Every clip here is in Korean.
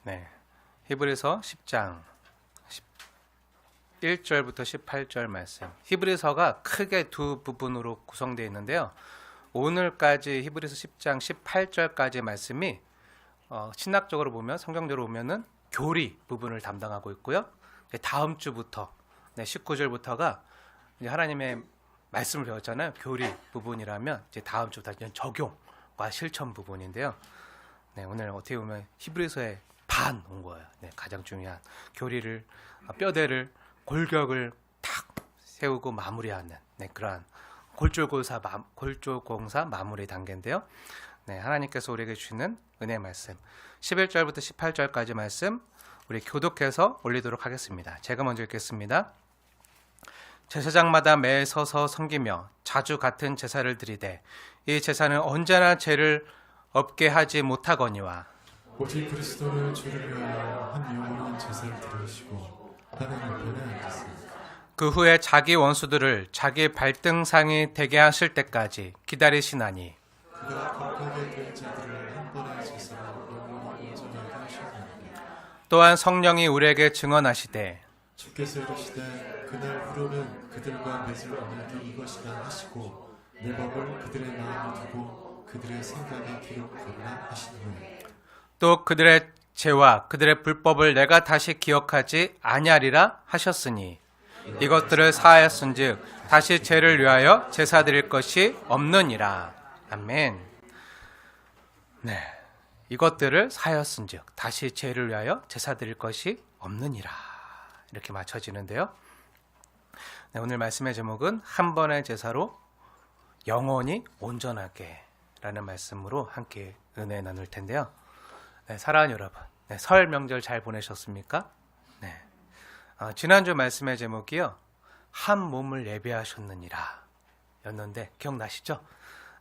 네, 히브리서 10장 1절부터 18절 말씀. 히브리서가 크게 두 부분으로 구성되어 있는데요. 오늘까지 히브리서 10장 18절까지 말씀이 신학적으로 보면, 성경적으로 보면은 교리 부분을 담당하고 있고요. 다음 주부터 19절부터가 이제 하나님의 말씀을 배웠잖아요. 교리 부분이라면 이제 다음 주부터 적용과 실천 부분인데요. 네, 오늘 어떻게 보면 히브리서의 반 온 거예요. 네, 가장 중요한 교리를, 뼈대를, 골격을 탁 세우고 마무리하는 그러한 골조공사 마무리 단계인데요. 네, 하나님께서 우리에게 주시는 은혜 말씀 11절부터 18절까지 말씀 우리 교독해서 올리도록 하겠습니다. 제가 먼저 읽겠습니다. 제사장마다 매 서서 섬기며 자주 같은 제사를 드리되 이 제사는 언제나 죄를 없게 하지 못하거니와 오직 그리스도를 주를 위하여 한 영원한 제사를 드리시고 하나님 편에 앉으시니까 그 후에 자기 원수들을 자기 발등상이 되게 하실 때까지 기다리시나니 그가 거룩하게 된 자들을 한 번의 제사로 영원히 온전하게 하셨느니라. 또한 성령이 우리에게 증언하시되 주께서 이르시되 그날 후로는 그들과 맺을 언약이 이것이라 하시고 내 법을 그들의 마음에 두고 그들의 생각에 기록하리라 하시니 또 그들의 죄와 그들의 불법을 내가 다시 기억하지 아니하리라 하셨으니 이것들을 사하였은즉 다시 죄를 위하여 제사 드릴 것이 없느니라. 아멘. 네, 이것들을 사하였은즉 다시 죄를 위하여 제사 드릴 것이 없느니라. 이렇게 맞춰지는데요. 네, 오늘 말씀의 제목은 한 번의 제사로 영원히 온전하게 라는 말씀으로 함께 은혜 나눌 텐데요. 네, 사랑하는 여러분, 설 명절 잘 보내셨습니까? 네. 지난주 말씀의 제목이요, 한 몸을 예배하셨느니라 였는데 기억나시죠?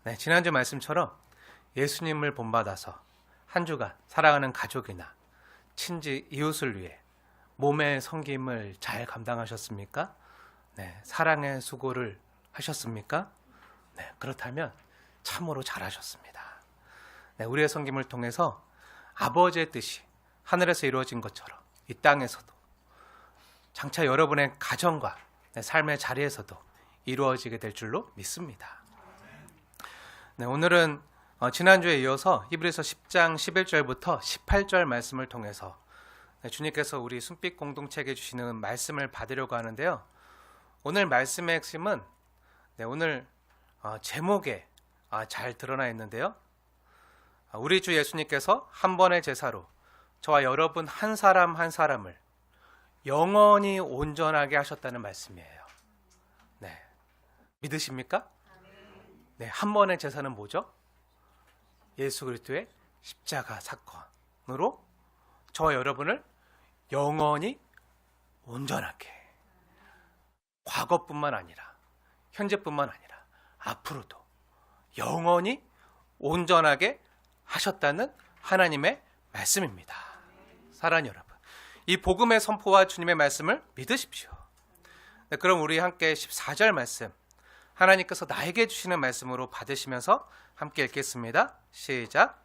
네, 지난주 말씀처럼 예수님을 본받아서 한 주간 사랑하는 가족이나 친지, 이웃을 위해 몸의 섬김을 잘 감당하셨습니까? 네, 사랑의 수고를 하셨습니까? 네, 그렇다면 참으로 잘하셨습니다. 네, 우리의 섬김을 통해서 아버지의 뜻이 하늘에서 이루어진 것처럼 이 땅에서도 장차 여러분의 가정과 삶의 자리에서도 이루어지게 될 줄로 믿습니다. 네, 오늘은 지난주에 이어서 히브리서 10장 11절부터 18절 말씀을 통해서 주님께서 우리 순빛 공동체에게 주시는 말씀을 받으려고 하는데요. 오늘 말씀의 핵심은 오늘 제목에 잘 드러나 있는데요. 우리 주 예수님께서 한 번의 제사로 저와 여러분 한 사람 한 사람을 영원히 온전하게 하셨다는 말씀이에요. 네, 믿으십니까? 네, 한 번의 제사는 뭐죠? 예수 그리스도의 십자가 사건으로 저와 여러분을 영원히 온전하게, 과거뿐만 아니라 현재뿐만 아니라 앞으로도 영원히 온전하게 하셨다는 하나님의 말씀입니다. 사랑하는 여러분, 이 복음의 선포와 주님의 말씀을 믿으십시오. 네, 그럼 우리 함께 14절 말씀, 하나님께서 나에게 주시는 말씀으로 받으시면서 함께 읽겠습니다. 시작.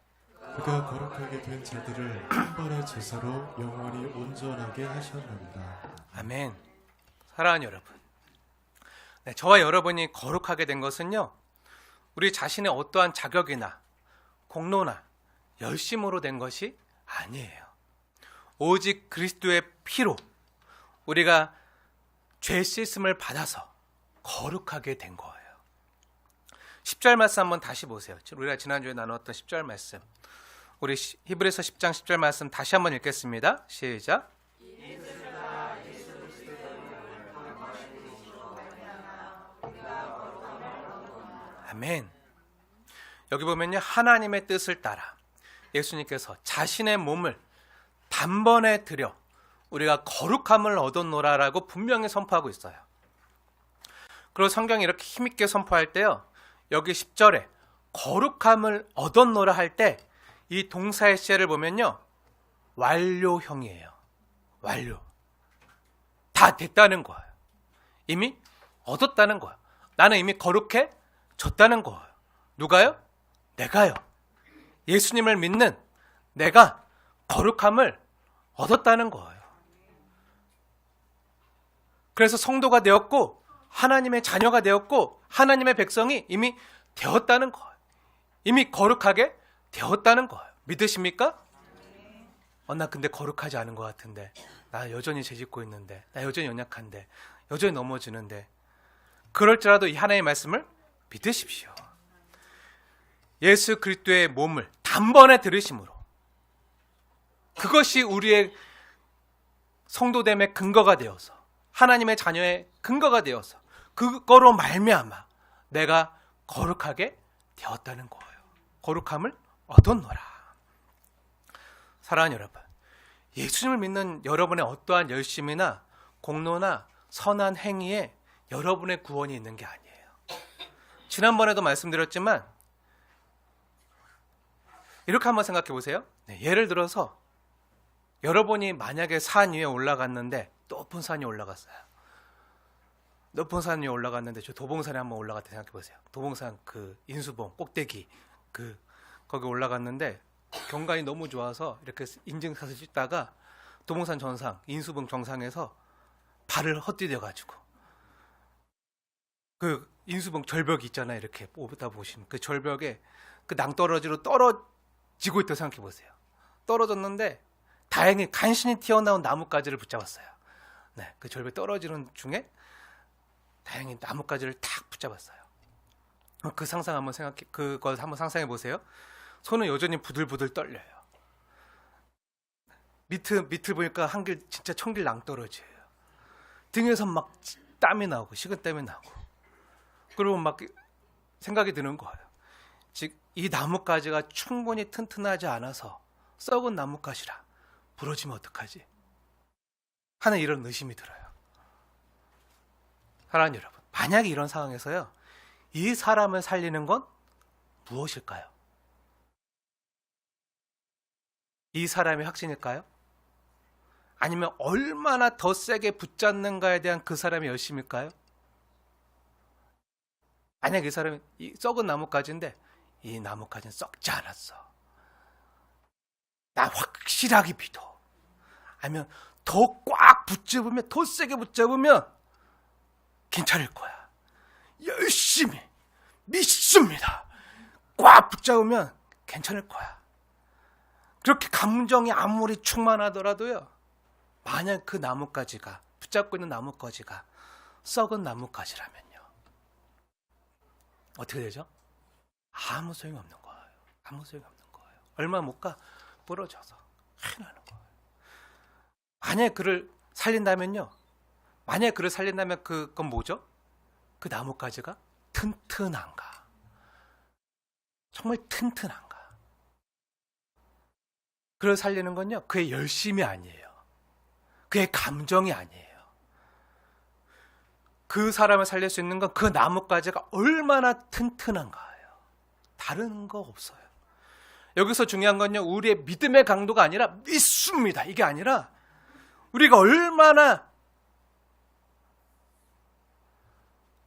그가 거룩하게 된 자들을 한 번의 제사로 영원히 온전하게 하셨느니라. 아멘. 사랑하는 여러분, 네, 저와 여러분이 거룩하게 된 것은요, 우리 자신의 어떠한 자격이나 공로나 열심으로 된 것이 아니에요. 오직 그리스도의 피로 우리가 죄 씻음을 받아서 거룩하게 된 거예요. 10절 말씀 한번 다시 보세요. 우리가 지난주에 나눴던 10절 말씀, 우리 히브리서 10장 10절 말씀 다시 한번 읽겠습니다. 시작. 아멘. 여기 보면요, 하나님의 뜻을 따라 예수님께서 자신의 몸을 단번에 드려 우리가 거룩함을 얻었노라라고 분명히 선포하고 있어요. 그리고 성경이 이렇게 힘있게 선포할 때요, 여기 10절에 거룩함을 얻었노라 할 때 이 동사의 시제를 보면요, 완료형이에요. 완료. 다 됐다는 거예요. 이미 얻었다는 거예요. 나는 이미 거룩해졌다는 거예요. 누가요? 내가요. 예수님을 믿는 내가 거룩함을 얻었다는 거예요. 그래서 성도가 되었고 하나님의 자녀가 되었고 하나님의 백성이 이미 되었다는 거예요. 이미 거룩하게 되었다는 거예요. 믿으십니까? 나 근데 거룩하지 않은 것 같은데, 나 여전히 죄짓고 있는데, 나 여전히 연약한데, 여전히 넘어지는데, 그럴지라도 이 하나님의 말씀을 믿으십시오. 예수 그리스도의 몸을 단번에 들으심으로, 그것이 우리의 성도됨의 근거가 되어서, 하나님의 자녀의 근거가 되어서, 그거로 말미암아 내가 거룩하게 되었다는 거예요. 거룩함을 얻었노라. 사랑하는 여러분, 예수님을 믿는 여러분의 어떠한 열심이나 공로나 선한 행위에 여러분의 구원이 있는 게 아니에요. 지난번에도 말씀드렸지만 이렇게 한번 생각해 보세요. 예를 들어서 여러분이 만약에 산 위에 올라갔는데, 높은 산이 올라갔어요. 높은 산 위에 올라갔는데, 저 도봉산에 한번 올라갔다 생각해 보세요. 도봉산 그 인수봉 꼭대기 거기 올라갔는데 경관이 너무 좋아서 이렇게 인증샷을 찍다가 도봉산 정상, 인수봉 정상에서 발을 헛디뎌 가지고 그 인수봉 절벽이 있잖아요. 이렇게 오다 보시면 그 절벽에 그 낭떠러지로 떨어지고 있다고 생각해 보세요. 떨어졌는데 다행히 간신히 튀어나온 나뭇가지를 붙잡았어요. 네, 그 절벽 떨어지는 중에 다행히 나뭇가지를 탁 붙잡았어요. 그 상상 한번 그걸 한번 상상해 보세요. 손은 여전히 부들부들 떨려요. 밑을 보니까 한길 진짜 천길 낭떠러지예요. 등에서 막 땀이 나오고 식은땀이 나고, 그리고 막 생각이 드는 거예요. 즉 이 나뭇가지가 충분히 튼튼하지 않아서 썩은 나뭇가지라 부러지면 어떡하지 하는 이런 의심이 들어요. 사랑하는 여러분, 만약에 이런 상황에서요, 이 사람을 살리는 건 무엇일까요? 이 사람이 확신일까요? 아니면 얼마나 더 세게 붙잡는가에 대한 그 사람의 열심일까요? 만약 이 사람이 썩은 나뭇가지인데 이 나뭇가지는 썩지 않았어, 나 확실하게 믿어. 아니면 더 꽉 붙잡으면, 더 세게 붙잡으면 괜찮을 거야, 열심히 믿습니다, 꽉 붙잡으면 괜찮을 거야. 그렇게 감정이 아무리 충만하더라도요, 만약 그 나뭇가지가, 붙잡고 있는 나뭇가지가 썩은 나뭇가지라면요, 어떻게 되죠? 아무 소용이 없는 거예요. 아무 소용이 없는 거예요. 얼마 못 가 부러져서 큰일 나는 거예요. 만약 그를 살린다면요, 만약 그를 살린다면 그건 뭐죠? 그 나뭇가지가 튼튼한가, 정말 튼튼한가. 그를 살리는 건요, 그의 열심이 아니에요. 그의 감정이 아니에요. 그 사람을 살릴 수 있는 건 그 나뭇가지가 얼마나 튼튼한가예요. 다른 거 없어요. 여기서 중요한 건요, 우리의 믿음의 강도가 아니라 믿습니다, 이게 아니라 우리가 얼마나,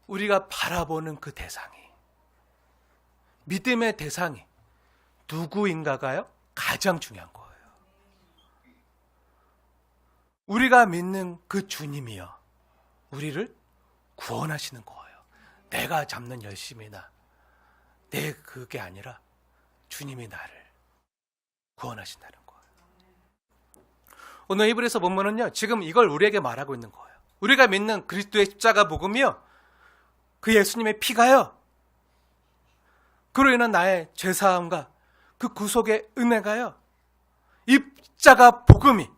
우리가 바라보는 그 대상이, 믿음의 대상이 누구인가가요? 가장 중요한 거예요. 우리가 믿는 그 주님이요, 우리를 구원하시는 거예요. 내가 잡는 열심이나 그게 아니라 주님이 나를 구원하신다는 거예요. 오늘 히브리서 본문은요, 지금 이걸 우리에게 말하고 있는 거예요. 우리가 믿는 그리스도의 십자가 복음이요, 그 예수님의 피가요, 그로 인한 나의 죄사함과 그 구속의 은혜가요, 이 십자가 복음이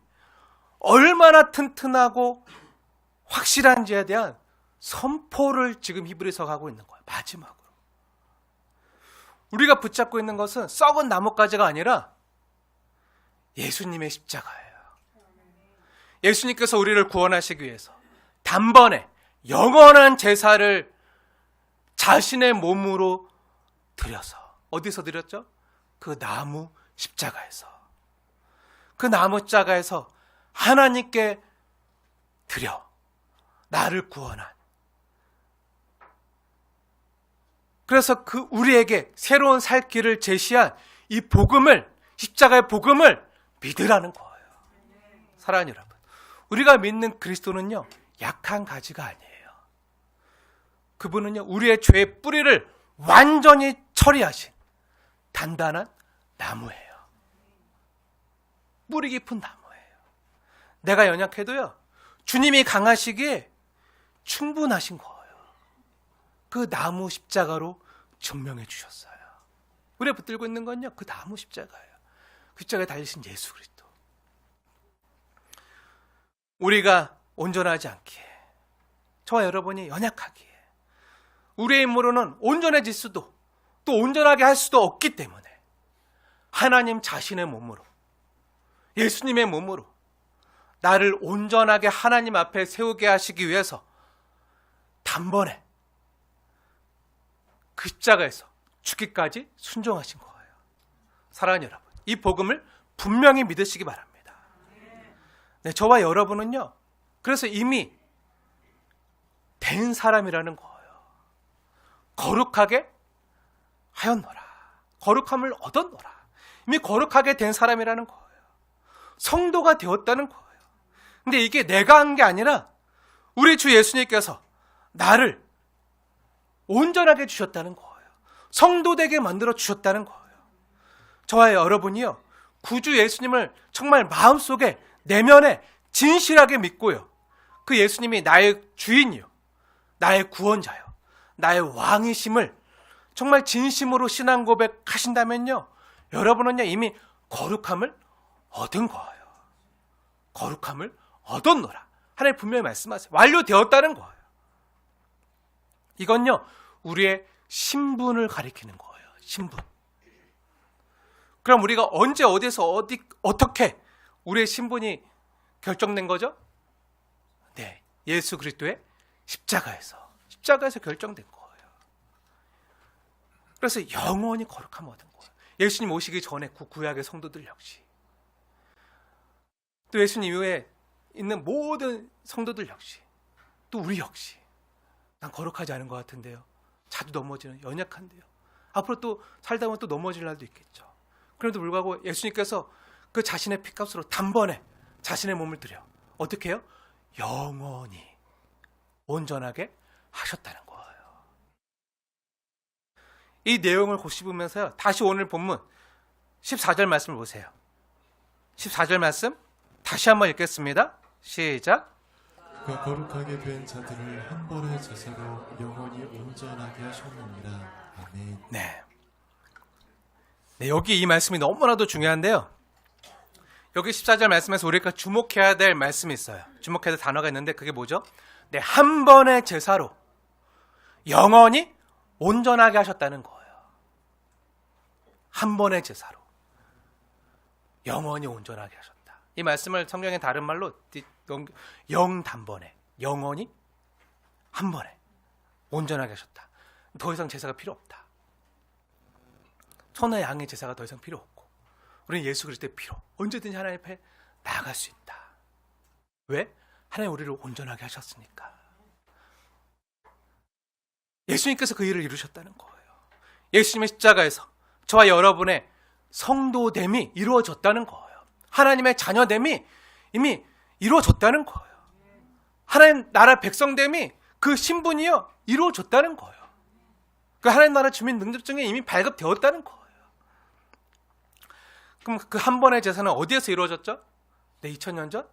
얼마나 튼튼하고 확실한지에 대한 선포를 지금 히브리서가 하고 있는 거예요. 마지막으로 우리가 붙잡고 있는 것은 썩은 나뭇가지가 아니라 예수님의 십자가예요. 예수님께서 우리를 구원하시기 위해서 단번에 영원한 제사를 자신의 몸으로 드려서, 어디서 드렸죠? 그 나무 십자가에서, 그 나무 십자가에서 하나님께 드려 나를 구원한, 그래서 그 우리에게 새로운 살 길을 제시한 이 복음을, 십자가의 복음을 믿으라는 거예요. 사랑하는 여러분, 우리가 믿는 그리스도는요, 약한 가지가 아니에요. 그분은요, 우리의 죄의 뿌리를 완전히 처리하신 단단한 나무예요. 뿌리 깊은 나무예요. 내가 연약해도요, 주님이 강하시기에 충분하신 거예요. 그 나무 십자가로 증명해 주셨어요. 우리가 붙들고 있는 건요, 그 나무 십자가예요. 그 십자가에 달리신 예수 그리스도. 우리가 온전하지 않기에, 저와 여러분이 연약하기에, 우리의 힘으로는 온전해질 수도 또 온전하게 할 수도 없기 때문에 하나님 자신의 몸으로, 예수님의 몸으로 나를 온전하게 하나님 앞에 세우게 하시기 위해서 단번에 그 십자가에서 죽기까지 순종하신 거예요. 사랑하는 여러분, 이 복음을 분명히 믿으시기 바랍니다. 네, 저와 여러분은요, 그래서 이미 된 사람이라는 거예요. 거룩하게 하였노라. 거룩함을 얻었노라. 이미 거룩하게 된 사람이라는 거예요. 성도가 되었다는 거예요. 근데 이게 내가 한 게 아니라 우리 주 예수님께서 나를 온전하게 주셨다는 거예요. 성도되게 만들어 주셨다는 거예요. 저와 여러분이요, 구주 예수님을 정말 마음속에 내면에 진실하게 믿고요, 그 예수님이 나의 주인이요, 나의 구원자요, 나의 왕이심을 정말 진심으로 신앙 고백하신다면요, 여러분은요 이미 거룩함을 얻은 거예요. 거룩함을 얻었노라. 하나님 분명히 말씀하세요. 완료되었다는 거예요. 이건요, 우리의 신분을 가리키는 거예요. 신분. 그럼 우리가 언제 어디서 어떻게 우리의 신분이 결정된 거죠? 네, 예수 그리스도의 십자가에서 결정된 거예요. 그래서 영원히 거룩함을 얻은 거예요. 예수님 오시기 전에 구약의 성도들 역시, 또 예수님 이후에 있는 모든 성도들 역시, 또 우리 역시, 난 거룩하지 않은 것 같은데요, 자주 넘어지는, 연약한데요, 앞으로 또 살다 보면 또 넘어질 날도 있겠죠. 그럼에도 불구하고 예수님께서 그 자신의 피값으로 단번에 자신의 몸을 들여 어떻게 해요? 영원히 온전하게 하셨다는 거예요. 이 내용을 곱씹으면서요, 다시 오늘 본문 14절 말씀을 보세요. 14절 말씀 다시 한번 읽겠습니다. 시작. 그가 거룩하게 된 자들을 한 번의 제사로 영원히 온전하게 하셨느니라. 아멘. 네, 여기 이 말씀이 너무나도 중요한데요, 여기 14절 말씀에서 우리가 주목해야 될 말씀이 있어요. 주목해야 될 단어가 있는데 그게 뭐죠? 네, 한 번의 제사로 영원히 온전하게 하셨다는 거예요. 한 번의 제사로 영원히 온전하게 하셨다. 이 말씀을 성경의 다른 말로 영단번에, 영원히 한 번에 온전하게 하셨다. 더 이상 제사가 필요 없다. 소나 양의 제사가 더 이상 필요 없고, 우리는 예수 그리스도의 피로 언제든지 하나님 앞에 나아갈 수 있다. 왜? 하나님 우리를 온전하게 하셨으니까. 예수님께서 그 일을 이루셨다는 거예요. 예수님의 십자가에서 저와 여러분의 성도됨이 이루어졌다는 거예요. 하나님의 자녀됨이 이미 이루어졌다는 거예요. 하나님 나라 백성됨이, 그 신분이요, 이루어졌다는 거예요. 그 하나님 나라 주민 능력증이 이미 발급되었다는 거예요. 그럼 그 한 번의 제사는 어디에서 이루어졌죠? 네, 2000년 전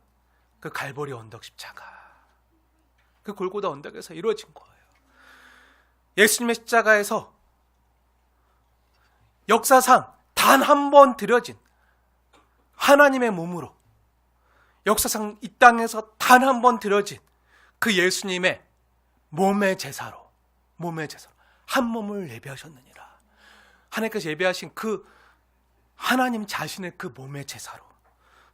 그 갈보리 언덕 십자가, 그 골고다 언덕에서 이루어진 거예요. 예수님의 십자가에서 역사상 단 한 번 드려진 하나님의 몸으로, 역사상 이 땅에서 단 한 번 드려진 그 예수님의 몸의 제사로 한 몸을 예배하셨느니라. 하나님께서 예배하신 그 하나님 자신의 그 몸의 제사로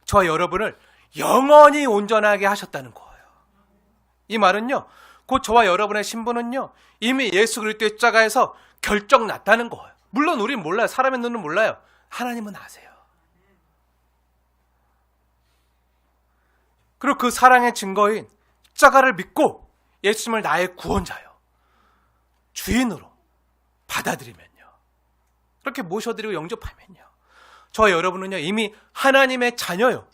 저와 여러분을 영원히 온전하게 하셨다는 거예요. 이 말은요, 곧 저와 여러분의 신분은요, 이미 예수 그리스도의 십자가에서 결정났다는 거예요. 물론 우리는 몰라요. 사람의 눈은 몰라요. 하나님은 아세요. 그리고 그 사랑의 증거인 십자가를 믿고 예수님을 나의 구원자요, 주인으로 받아들이면요, 그렇게 모셔드리고 영접하면요, 저와 여러분은요 이미 하나님의 자녀요,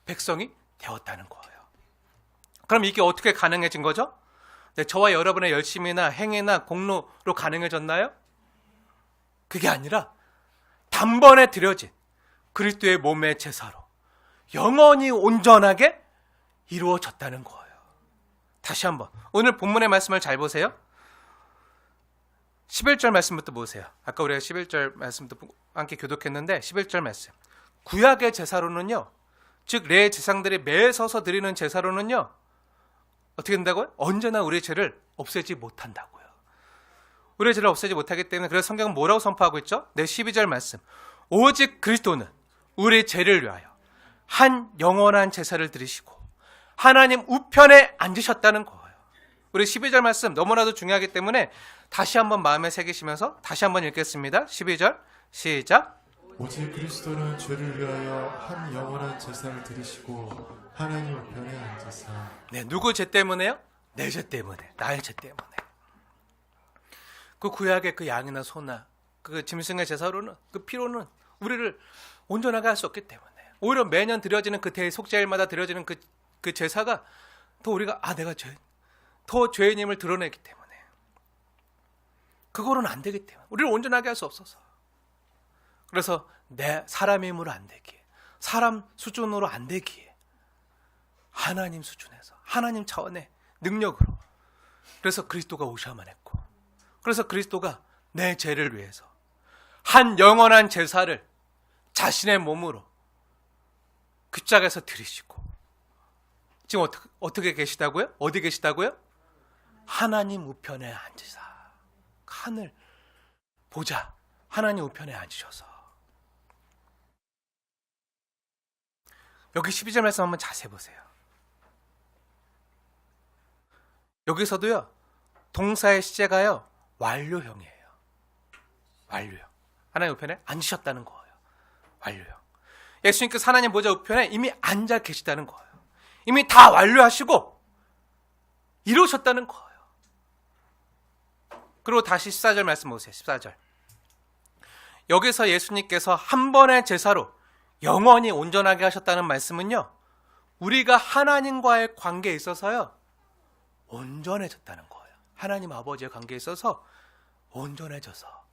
백성이 되었다는 거예요. 그럼 이게 어떻게 가능해진 거죠? 네, 저와 여러분의 열심이나 행위나 공로로 가능해졌나요? 그게 아니라 단번에 드려진 그리스도의 몸의 제사로 영원히 온전하게 이루어졌다는 거예요. 다시 한번 오늘 본문의 말씀을 잘 보세요. 11절 말씀부터 보세요. 아까 우리가 11절 말씀도 함께 교독했는데 11절 말씀. 구약의 제사로는요, 즉 레의 제사장들이 매에 서서 드리는 제사로는요, 어떻게 된다고요? 언제나 우리의 죄를 없애지 못한다고요. 우리의 죄를 없애지 못하기 때문에 그래서 성경은 뭐라고 선포하고 있죠? 네, 12절 말씀. 오직 그리스도는 우리 죄를 위하여 한 영원한 제사를 드리시고 하나님 우편에 앉으셨다는 거예요. 우리 12절 말씀 너무나도 중요하기 때문에 다시 한번 마음에 새기시면서 다시 한번 읽겠습니다. 12절 시작. 오직 그리스도는 죄를 위하여 한 영원한 제사를 드리시고 하나님 우편에 앉으사. 네, 누구 죄 때문에요? 내 죄 때문에, 나의 죄 때문에. 그 구약의 그 양이나 소나 그 짐승의 제사로는, 그 피로는 우리를 온전하게 할 수 없기 때문에, 오히려 매년 드려지는 그 대속죄일마다 드려지는 그 제사가 더 우리가 내가 더 죄인임을 드러내기 때문에, 그거는 안 되기 때문에 우리를 온전하게 할 수 없어서, 그래서 내 사람의 힘으로 안 되기에, 사람 수준으로 안 되기에 하나님 수준에서 하나님 차원의 능력으로, 그래서 그리스도가 오셔야만 했고, 그래서 그리스도가 내 죄를 위해서 한 영원한 제사를 자신의 몸으로 그짝에서 드리시고, 지금 어떻게 계시다고요? 어디 계시다고요? 하나님 우편에 앉으사. 하늘 보자, 하나님 우편에 앉으셔서. 여기 12절 말씀 한번 자세히 보세요. 여기서도요, 동사의 시제가요, 완료형이에요. 완료형. 하나님 우편에 앉으셨다는 거예요. 완료형. 예수님께서 하나님 보좌 우편에 이미 앉아 계시다는 거예요. 이미 다 완료하시고 이루셨다는 거예요. 그리고 다시 14절 말씀 보세요. 14절. 여기서 예수님께서 한 번의 제사로 영원히 온전하게 하셨다는 말씀은요, 우리가 하나님과의 관계에 있어서요, 온전해졌다는 거예요. 하나님 아버지의 관계에 있어서 온전해져서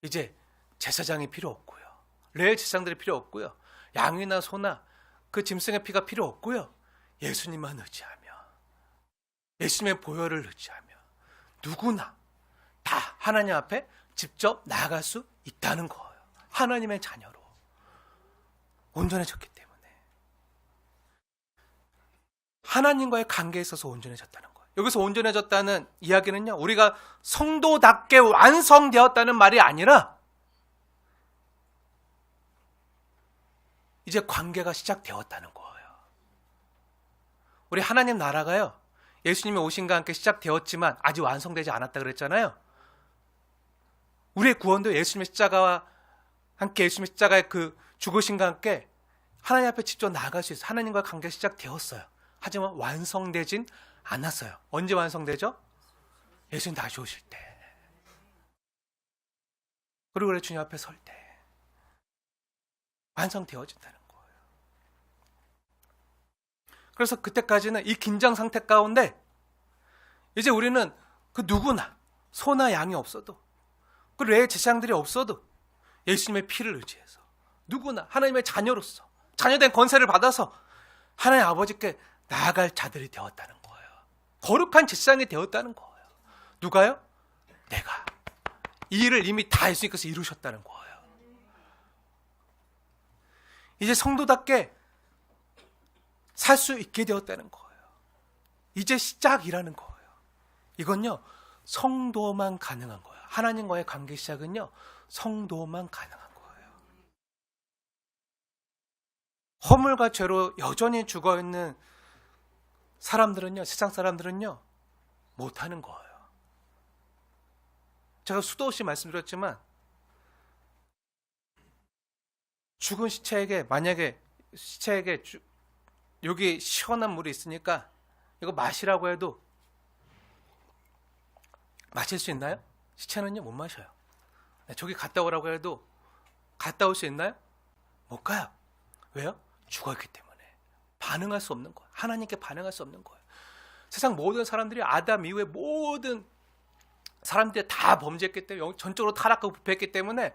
이제 제사장이 필요 없고요, 레위 제사장들이 필요 없고요, 양이나 소나 그 짐승의 피가 필요 없고요, 예수님만 의지하며, 예수님의 보혈을 의지하며 누구나 다 하나님 앞에 직접 나아갈 수 있다는 거예요. 하나님의 자녀로 온전해졌기 때문에 하나님과의 관계에 있어서 온전해졌다는 거예요. 여기서 온전해졌다는 이야기는요, 우리가 성도답게 완성되었다는 말이 아니라 이제 관계가 시작되었다는 거예요. 우리 하나님 나라가요, 예수님이 오신과 함께 시작되었지만 아직 완성되지 않았다 그랬잖아요. 우리의 구원도 예수님의 십자가와 함께, 예수님의 십자가의 그 죽으심과 함께 하나님 앞에 직접 나아갈 수 있어요. 하나님과 관계가 시작되었어요. 하지만 완성되진 않았어요. 언제 완성되죠? 예수님 다시 오실 때. 그리고 그래 주님 앞에 설 때 완성되어진다는 거예요. 그래서 그때까지는 이 긴장 상태 가운데 이제 우리는 그 누구나, 소나 양이 없어도, 그 레위 제사장들이 없어도 예수님의 피를 의지해서 누구나 하나님의 자녀로서, 자녀된 권세를 받아서 하나님 아버지께 나아갈 자들이 되었다는 거예요. 거룩한 제사장이 되었다는 거예요. 누가요? 내가. 이 일을 이미 다 예수님께서 이루셨다는 거예요. 이제 성도답게 살 수 있게 되었다는 거예요. 이제 시작이라는 거예요. 이건요, 성도만 가능한 거예요. 하나님과의 관계 시작은요, 성도만 가능한 거예요. 허물과 죄로 여전히 죽어있는 사람들은요, 세상 사람들은요, 못하는 거예요. 제가 수도 없이 말씀드렸지만, 죽은 시체에게, 만약에 시체에게 여기 시원한 물이 있으니까 이거 마시라고 해도 마실 수 있나요? 시체는요, 못 마셔요. 저기 갔다 오라고 해도 갔다 올 수 있나요? 못 가요. 왜요? 죽었기 때문에. 반응할 수 없는 거예요. 하나님께 반응할 수 없는 거예요. 세상 모든 사람들이 아담 이후에 모든 사람들이 다 범죄했기 때문에 전적으로 타락하고 부패했기 때문에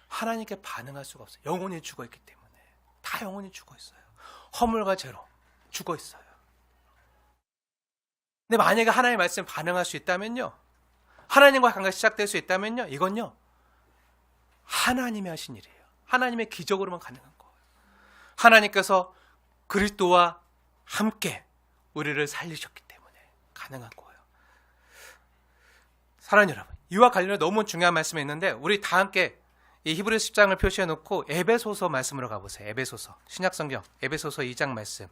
하나님께 반응할 수가 없어요. 영혼이 죽어있기 때문에 다 영혼이 죽어있어요. 허물과 죄로 죽어있어요. 근데 만약에 하나님의 말씀에 반응할 수 있다면요, 하나님과 관계가 시작될 수 있다면요, 이건요 하나님이 하신 일이에요. 하나님의 기적으로만 가능한 거예요. 하나님께서 그리스도와 함께 우리를 살리셨기 때문에 가능한 거예요. 사랑하는 여러분, 이와 관련해 너무 중요한 말씀이 있는데 우리 다 함께 이 히브리서 10장을 표시해 놓고 에베소서 말씀으로 가보세요. 에베소서, 신약성경 에베소서 2장 말씀.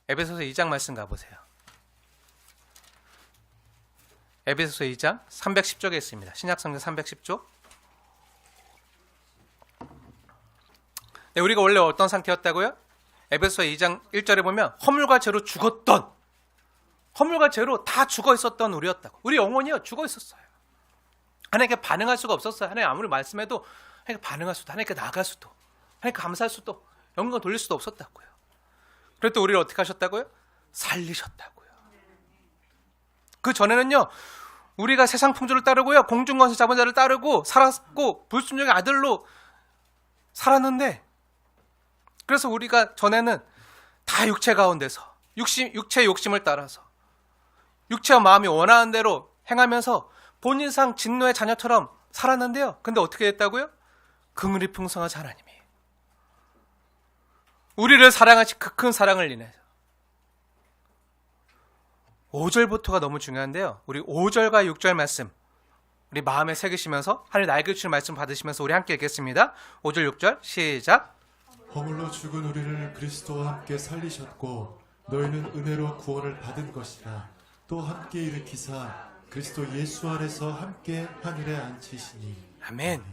에베소서 2장 말씀 가보세요. 에베소서 2장 310쪽에 있습니다. 신약성경 310쪽. 네, 우리가 원래 어떤 상태였다고요? 에베소서 2장 1절에 보면 허물과 죄로 죽었던, 허물과 죄로 다 죽어 있었던 우리였다고. 우리 영혼이요 죽어 있었어요. 하나님께 반응할 수가 없었어요. 하나님 아무리 말씀해도 하나님께 반응할 수도, 하나님께 나아갈 수도, 하나님께 감사할 수도, 영광 돌릴 수도 없었다고요. 그래도 또 우리를 어떻게 하셨다고요? 살리셨다고요. 그 전에는요 우리가 세상 풍조를 따르고요 공중권세 잡은 자를 따르고 살았고 불순종의 아들로 살았는데, 그래서 우리가 전에는 다 육체 가운데서 육체의 욕심을 따라서 육체와 마음이 원하는 대로 행하면서 본인상 진노의 자녀처럼 살았는데요. 근데 어떻게 됐다고요? 긍휼이 풍성하신 하나님이 우리를 사랑하신 그 큰 사랑을 인해서 5절부터가 너무 중요한데요. 우리 5절과 6절 말씀 우리 마음에 새기시면서 하나님 나에게 주신 말씀 받으시면서 우리 함께 읽겠습니다. 5절 6절 시작. 허물로 죽은 우리를 그리스도와 함께 살리셨고 너희는 은혜로 구원을 받은 것이라. 또 함께 일으키사 그리스도 예수 안에서 함께 하늘에 앉히시니. 아멘.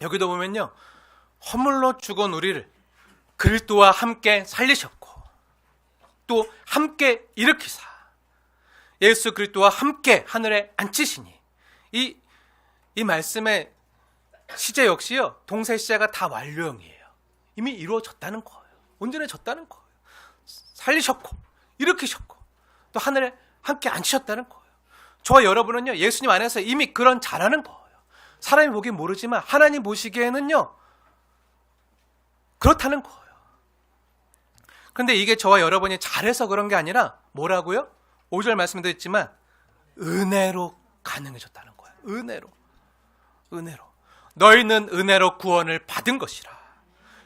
여기도 보면요 허물로 죽은 우리를 그리스도와 함께 살리셨고 또 함께 일으키사 예수 그리스도와 함께 하늘에 앉히시니. 이 말씀의 시제 역시요 동사 시제가 다 완료형이에요. 이미 이루어졌다는 거예요. 온전해졌다는 거예요. 살리셨고 일으키셨고 또 하늘에 함께 앉히셨다는 거예요. 저와 여러분은요 예수님 안에서 이미 그런 잘하는 거예요. 사람이 보기엔 모르지만 하나님 보시기에는요 그렇다는 거예요. 근데 이게 저와 여러분이 잘해서 그런 게 아니라 뭐라고요? 5절 말씀도 있지만 은혜로 가능해졌다는 거예요. 은혜로. 너희는 은혜로 구원을 받은 것이라.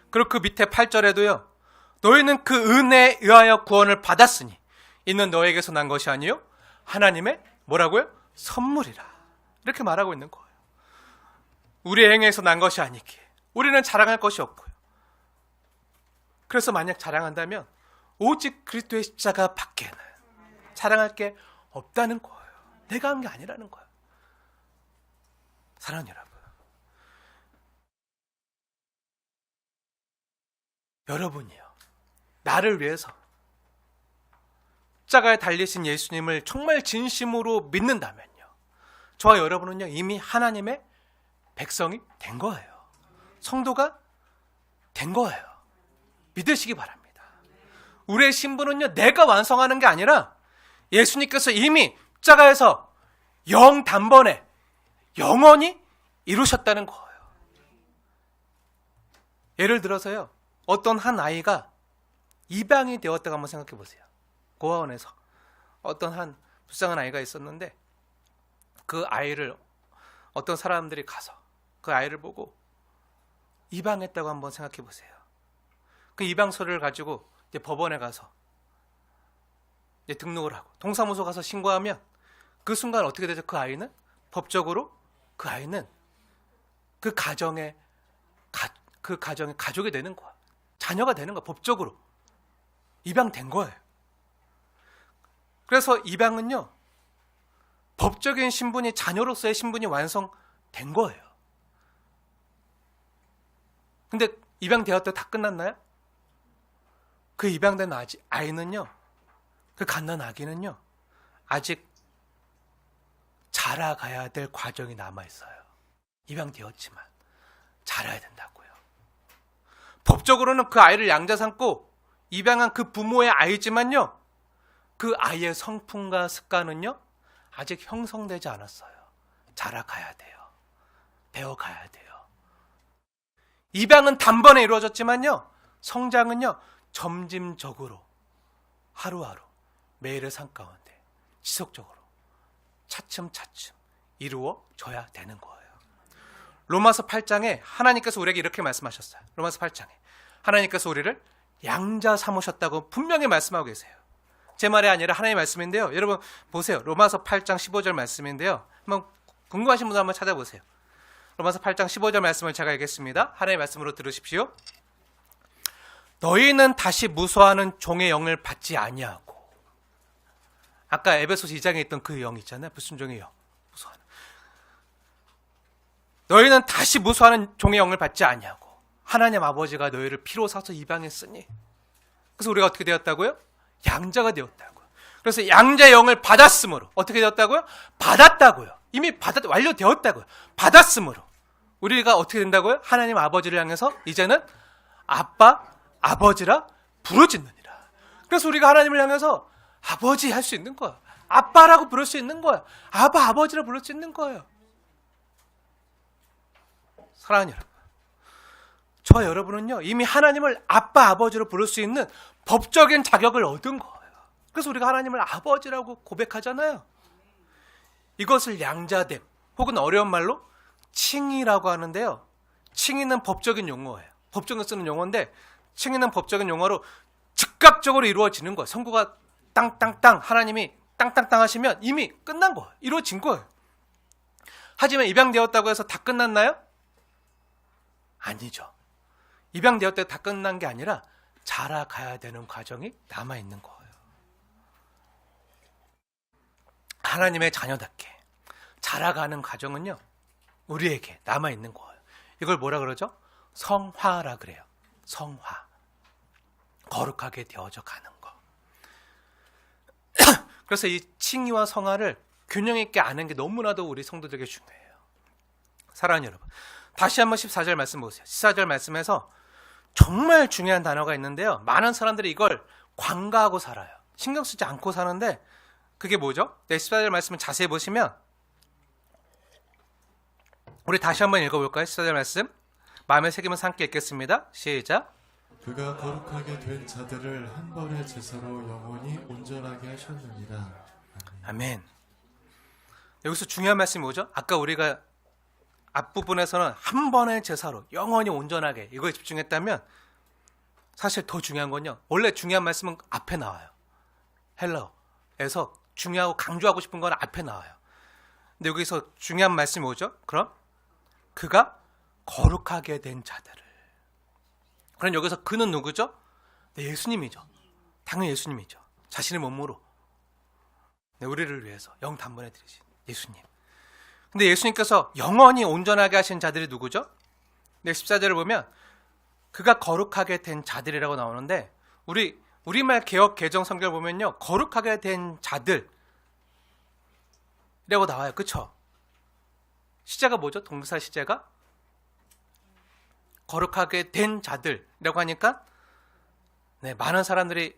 그리고 그 밑에 8절에도요 너희는 그 은혜에 의하여 구원을 받았으니 이는 너에게서 난 것이 아니요 하나님의 뭐라고요? 선물이라. 이렇게 말하고 있는 거예요. 우리의 행위에서 난 것이 아니기에 우리는 자랑할 것이 없고요. 그래서 만약 자랑한다면 오직 그리스도의 십자가 밖에는 자랑할 게 없다는 거예요. 내가 한 게 아니라는 거예요. 사랑하는 여러분, 여러분이요 나를 위해서 십자가에 달리신 예수님을 정말 진심으로 믿는다면요 저와 여러분은요 이미 하나님의 백성이 된 거예요. 성도가 된 거예요. 믿으시기 바랍니다. 우리의 신분은요 내가 완성하는 게 아니라 예수님께서 이미 십자가에서 영단번에 영원히 이루셨다는 거예요. 예를 들어서요 어떤 한 아이가 입양이 되었다고 한번 생각해 보세요. 고아원에서 어떤 한 불쌍한 아이가 있었는데 그 아이를 어떤 사람들이 가서 그 아이를 보고 입양했다고 한번 생각해 보세요. 그 입양서를 가지고 이제 법원에 가서 이제 등록을 하고 동사무소 가서 신고하면 그 순간 어떻게 되죠? 그 아이는 법적으로 그 아이는 그 가정의 가족이 되는 거야. 자녀가 되는 거야. 법적으로 입양된 거예요. 그래서 입양은요 법적인 신분이 자녀로서의 신분이 완성된 거예요. 근데 입양되었다 다 끝났나요? 그 입양된 아이는요 그 갓난 아기는요 아직 자라가야 될 과정이 남아있어요. 입양되었지만 자라야 된다고요. 법적으로는 그 아이를 양자 삼고 입양한 그 부모의 아이지만요, 그 아이의 성품과 습관은요 아직 형성되지 않았어요. 자라가야 돼요. 배워가야 돼요. 입양은 단번에 이루어졌지만요, 성장은요 점진적으로 하루하루 매일의 삶 가운데 지속적으로 차츰차츰 이루어져야 되는 거예요. 로마서 8장에 하나님께서 우리에게 이렇게 말씀하셨어요. 로마서 8장에 하나님께서 우리를 양자 삼으셨다고 분명히 말씀하고 계세요. 제 말이 아니라 하나님의 말씀인데요. 여러분 보세요. 로마서 8장 15절 말씀인데요. 한번 궁금하신 분들 한번 찾아보세요. 로마서 8장 15절 말씀을 제가 읽겠습니다. 하나님의 말씀으로 들으십시오. 너희는 다시 무소하는 종의 영을 받지 아니하고, 아까 에베소서 2장에 있던 그 영 있잖아요. 불순종의 영, 무소하는. 너희는 다시 무소하는 종의 영을 받지 아니하고 하나님 아버지가 너희를 피로 사서 입양했으니, 그래서 우리가 어떻게 되었다고요? 양자가 되었다고요. 그래서 양자의 영을 받았으므로 어떻게 되었다고요? 받았다고요. 이미 완료되었다고요. 받았으므로 우리가 어떻게 된다고요? 하나님 아버지를 향해서 이제는 아빠, 아버지라 부르짖느니라. 그래서 우리가 하나님을 향해서 아버지 할 수 있는 거야. 아빠라고 부를 수 있는 거야. 아버지라 부를 수 있는 거예요. 사랑하는 여러분, 저 여러분은요 이미 하나님을 아빠, 아버지로 부를 수 있는 법적인 자격을 얻은 거예요. 그래서 우리가 하나님을 아버지라고 고백하잖아요. 이것을 양자됨, 혹은 어려운 말로 칭의라고 하는데요. 칭의는 법적인 용어예요. 법정에 쓰는 용어인데, 칭의는 법적인 용어로 즉각적으로 이루어지는 거예요. 선고가 땅땅땅, 하나님이 땅땅땅 하시면 이미 끝난 거예요. 이루어진 거예요. 하지만 입양되었다고 해서 다 끝났나요? 아니죠. 입양되었다고 다 끝난 게 아니라 자라가야 되는 과정이 남아있는 거예요. 하나님의 자녀답게 자라가는 과정은요 우리에게 남아있는 거예요. 이걸 뭐라 그러죠? 성화라 그래요. 성화. 거룩하게 되어져 가는 거. 그래서 이 칭의와 성화를 균형 있게 아는 게 너무나도 우리 성도들에게 중요해요. 사랑하는 여러분, 다시 한번 14절 말씀 보세요. 14절 말씀에서 정말 중요한 단어가 있는데요, 많은 사람들이 이걸 관가하고 살아요. 신경 쓰지 않고 사는데, 그게 뭐죠? 14절 말씀을 자세히 보시면, 우리 다시 한번 읽어볼까요? 14절 말씀 마음에 새기면서 함께 읽겠습니다. 시작. 그가 거룩하게 된 자들을 한 번의 제사로 영원히 온전하게 하셨느니라. 아멘. 여기서 중요한 말씀이 뭐죠? 아까 우리가 앞부분에서는 한 번의 제사로 영원히 온전하게, 이거에 집중했다면, 사실 더 중요한 건요, 원래 중요한 말씀은 앞에 나와요. 헬라어에서 중요하고 강조하고 싶은 건 앞에 나와요. 근데 여기서 중요한 말씀이 뭐죠? 그럼 그가 거룩하게 된 자들을. 그럼 여기서 그는 누구죠? 네, 예수님이죠. 당연히 예수님이죠. 자신의 몸으로 우리를 위해서 영 단번에 드리신 예수님. 근데 예수님께서 영원히 온전하게 하신 자들이 누구죠? 네, 14절을 보면 그가 거룩하게 된 자들이라고 나오는데, 우리말 개역 개정 성경을 보면요, 거룩하게 된 자들이라고 나와요. 그쵸? 시제가 뭐죠? 동사 시제가 거룩하게 된 자들이라고 하니까, 네, 많은 사람들이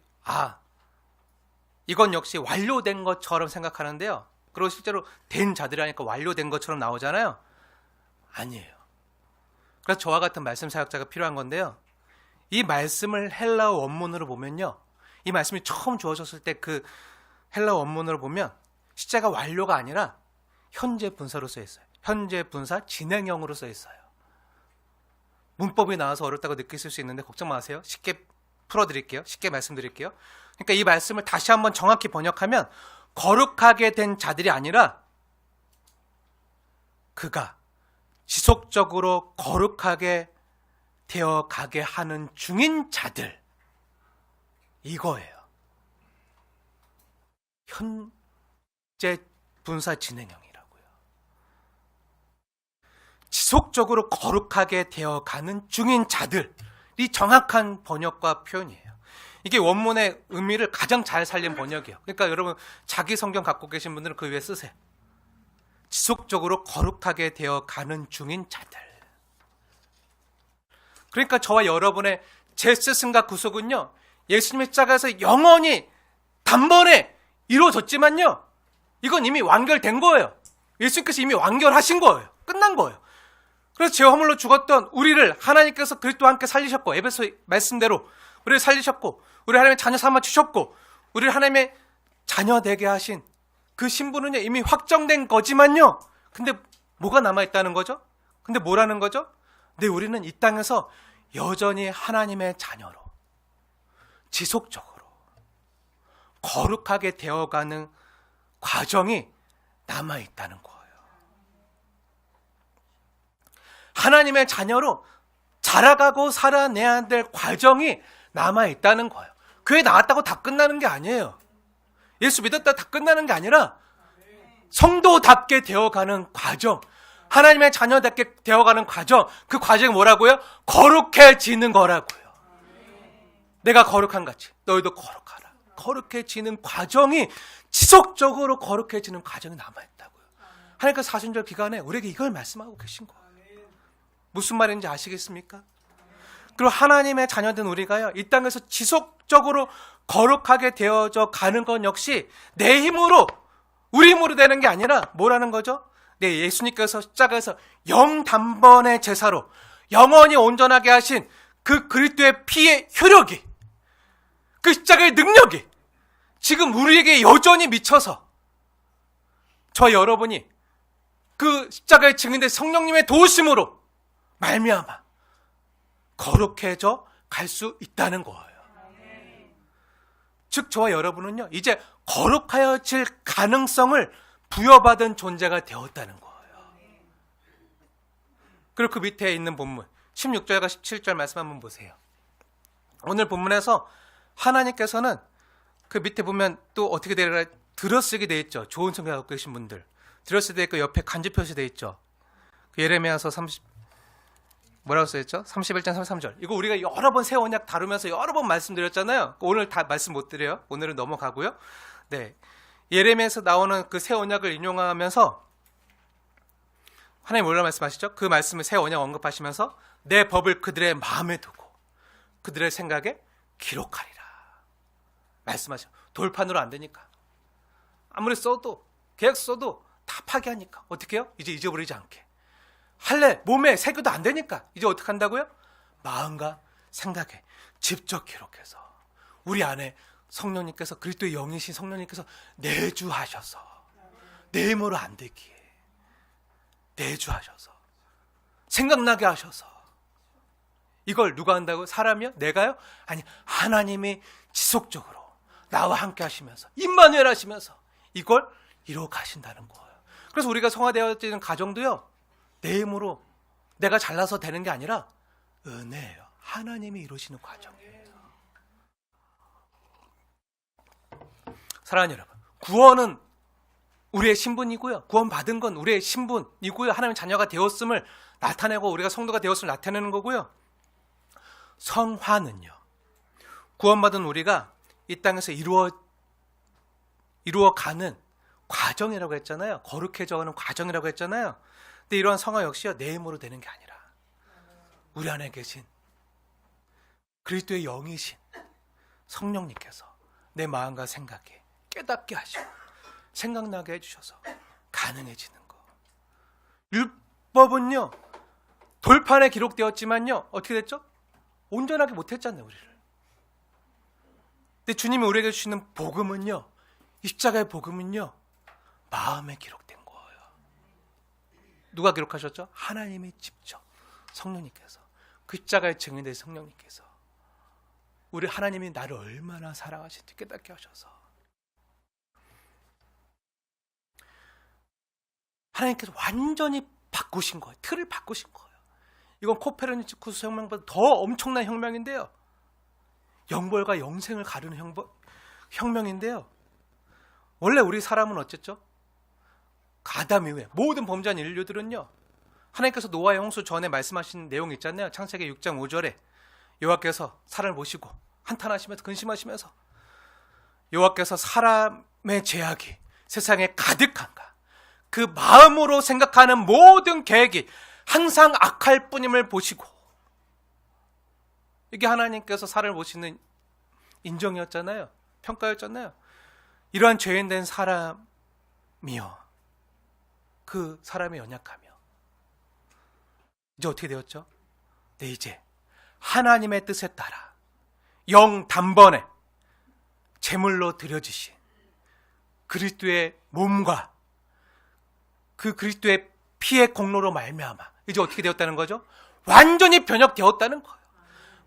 이건 역시 완료된 것처럼 생각하는데요, 그리고 실제로 된 자들이라니까 완료된 것처럼 나오잖아요. 아니에요. 그래서 저와 같은 말씀 사역자가 필요한 건데요, 이 말씀을 헬라어 원문으로 보면요, 이 말씀이 처음 주어졌을 때 그 헬라어 원문으로 보면 시제가 완료가 아니라 현재 분사로 써 있어요. 현재 분사 진행형으로 써 있어요. 문법이 나와서 어렵다고 느끼실 수 있는데 걱정 마세요. 쉽게 풀어드릴게요. 쉽게 말씀드릴게요. 그러니까 이 말씀을 다시 한번 정확히 번역하면, 거룩하게 된 자들이 아니라 그가 지속적으로 거룩하게 되어가게 하는 중인 자들, 이거예요. 현재 분사 진행형이라고요. 지속적으로 거룩하게 되어가는 중인 자들이 정확한 번역과 표현이에요. 이게 원문의 의미를 가장 잘 살린 번역이에요. 그러니까 여러분, 자기 성경 갖고 계신 분들은 그 위에 쓰세요. 지속적으로 거룩하게 되어가는 중인 자들. 그러니까 저와 여러분의 재스승과 구속은요, 예수님의 십자가에서 영원히 단번에 이루어졌지만요, 이건 이미 완결된 거예요. 예수님께서 이미 완결하신 거예요. 끝난 거예요. 그래서 죄 허물로 죽었던 우리를 하나님께서 그리스도와 함께 살리셨고, 에베소 말씀대로 우리를 살리셨고, 우리 하나님의 자녀 삼아 주셨고, 우리를 하나님의 자녀 되게 하신 그 신분은요, 이미 확정된 거지만요, 근데 뭐가 남아있다는 거죠? 근데 뭐라는 거죠? 네, 우리는 이 땅에서 여전히 하나님의 자녀로 지속적으로 거룩하게 되어가는 과정이 남아있다는 거예요. 하나님의 자녀로 자라가고 살아내야 될 과정이 남아있다는 거예요. 교회 나왔다고 다 끝나는 게 아니에요. 예수 믿었다 다 끝나는 게 아니라 성도답게 되어가는 과정, 하나님의 자녀답게 되어가는 과정, 그 과정이 뭐라고요? 거룩해지는 거라고요. 내가 거룩한 같이 너희도 거룩하라. 거룩해지는 과정이, 지속적으로 거룩해지는 과정이 남아있다고요. 하나님께서 사순절 기간에 우리에게 이걸 말씀하고 계신 거예요. 무슨 말인지 아시겠습니까? 그리고 하나님의 자녀된 우리가요, 이 땅에서 지속적으로 거룩하게 되어져 가는 건 역시 내 힘으로, 우리 힘으로 되는 게 아니라 뭐라는 거죠? 네, 예수님께서 십자가에서 영단번의 제사로 영원히 온전하게 하신 그 그리스도의 피의 효력이, 그 십자가의 능력이 지금 우리에게 여전히 미쳐서 저 여러분이 그 십자가의 증인된 성령님의 도우심으로 말미암아 거룩해져 갈 수 있다는 거예요. 즉 저와 여러분은요, 이제 거룩하여질 가능성을 부여받은 존재가 되었다는 거예요. 그리고 그 밑에 있는 본문 16절과 17절 말씀 한번 보세요. 오늘 본문에서 하나님께서는 그 밑에 보면 또 어떻게 되라, 들어쓰게 돼 있죠. 좋은 성경 갖고 계신 분들 들어쓰게 돼 있고 옆에 간주 표시돼 있죠. 그 예레미야서 30 뭐라고 써있죠? 31장 33절. 이거 우리가 여러 번 새 언약 다루면서 여러 번 말씀드렸잖아요. 오늘 다 말씀 못 드려요. 오늘은 넘어가고요. 네, 예레미야에서 나오는 그 새 언약을 인용하면서 하나님 뭐라고 말씀하시죠? 그 말씀을 새 언약 언급하시면서 내 법을 그들의 마음에 두고 그들의 생각에 기록하리라 말씀하셔. 돌판으로 안 되니까, 아무리 써도 계획 써도 다 파기하니까 어떻게 해요? 이제 잊어버리지 않게 할래, 몸에 새겨도 안 되니까 이제 어떻게 한다고요? 마음과 생각에 직접 기록해서 우리 안에 성령님께서, 그리스도의 영이신 성령님께서 내주하셔서 내 힘으로 안 되기에 내주하셔서 생각나게 하셔서, 이걸 누가 한다고? 사람이요? 내가요? 아니, 하나님이 지속적으로 나와 함께 하시면서 임마누엘 하시면서 이걸 이루어 가신다는 거예요. 그래서 우리가 성화되어지는 가정도요, 내 힘으로 내가 잘나서 되는 게 아니라 은혜예요. 하나님이 이루시는 과정이에요. 사랑하는 여러분, 구원은 우리의 신분이고요, 구원받은 건 우리의 신분이고요, 하나님의 자녀가 되었음을 나타내고 우리가 성도가 되었음을 나타내는 거고요. 성화는요, 구원받은 우리가 이 땅에서 이루어가는 과정이라고 했잖아요. 거룩해져가는 과정이라고 했잖아요. 근데 이러한 성화 역시요, 내 힘으로 되는 게 아니라 우리 안에 계신 그리스도의 영이신 성령님께서 내 마음과 생각에 깨닫게 하시고 생각나게 해주셔서 가능해지는 거. 율법은요, 돌판에 기록되었지만요, 어떻게 됐죠? 온전하게 못했잖아요, 우리를. 근데 주님이 우리에게 주시는 복음은요, 이 십자가의 복음은요, 마음에 기록된 거예요. 누가 기록하셨죠? 하나님이 직접, 성령님께서, 그 십자가의 증인된 성령님께서 우리 하나님이 나를 얼마나 사랑하신지 깨닫게 하셔서 하나님께서 완전히 바꾸신 거예요. 틀을 바꾸신 거예요. 이건 코페르니쿠스 혁명보다 더 엄청난 혁명인데요, 영벌과 영생을 가르는 혁명인데요, 원래 우리 사람은 어쨌죠? 아담 이후에 모든 범죄한 인류들은요, 하나님께서 노아의 홍수 전에 말씀하신 내용이 있잖아요. 창세기 6장 5절에 여호와께서 사람을 모시고 한탄하시면서 근심하시면서 여호와께서 사람의 죄악이 세상에 가득한가, 그 마음으로 생각하는 모든 계획이 항상 악할 뿐임을 보시고 이게 하나님께서 사람을 보시는 인정이었잖아요. 평가였잖아요. 이러한 죄인된 사람이요, 그 사람의 연약하며 이제 어떻게 되었죠? 네, 이제 하나님의 뜻에 따라 영 단번에 제물로 드려지신 그리스도의 몸과 그 그리스도의 피의 공로로 말미암아 이제 어떻게 되었다는 거죠? 완전히 변혁되었다는 거예요.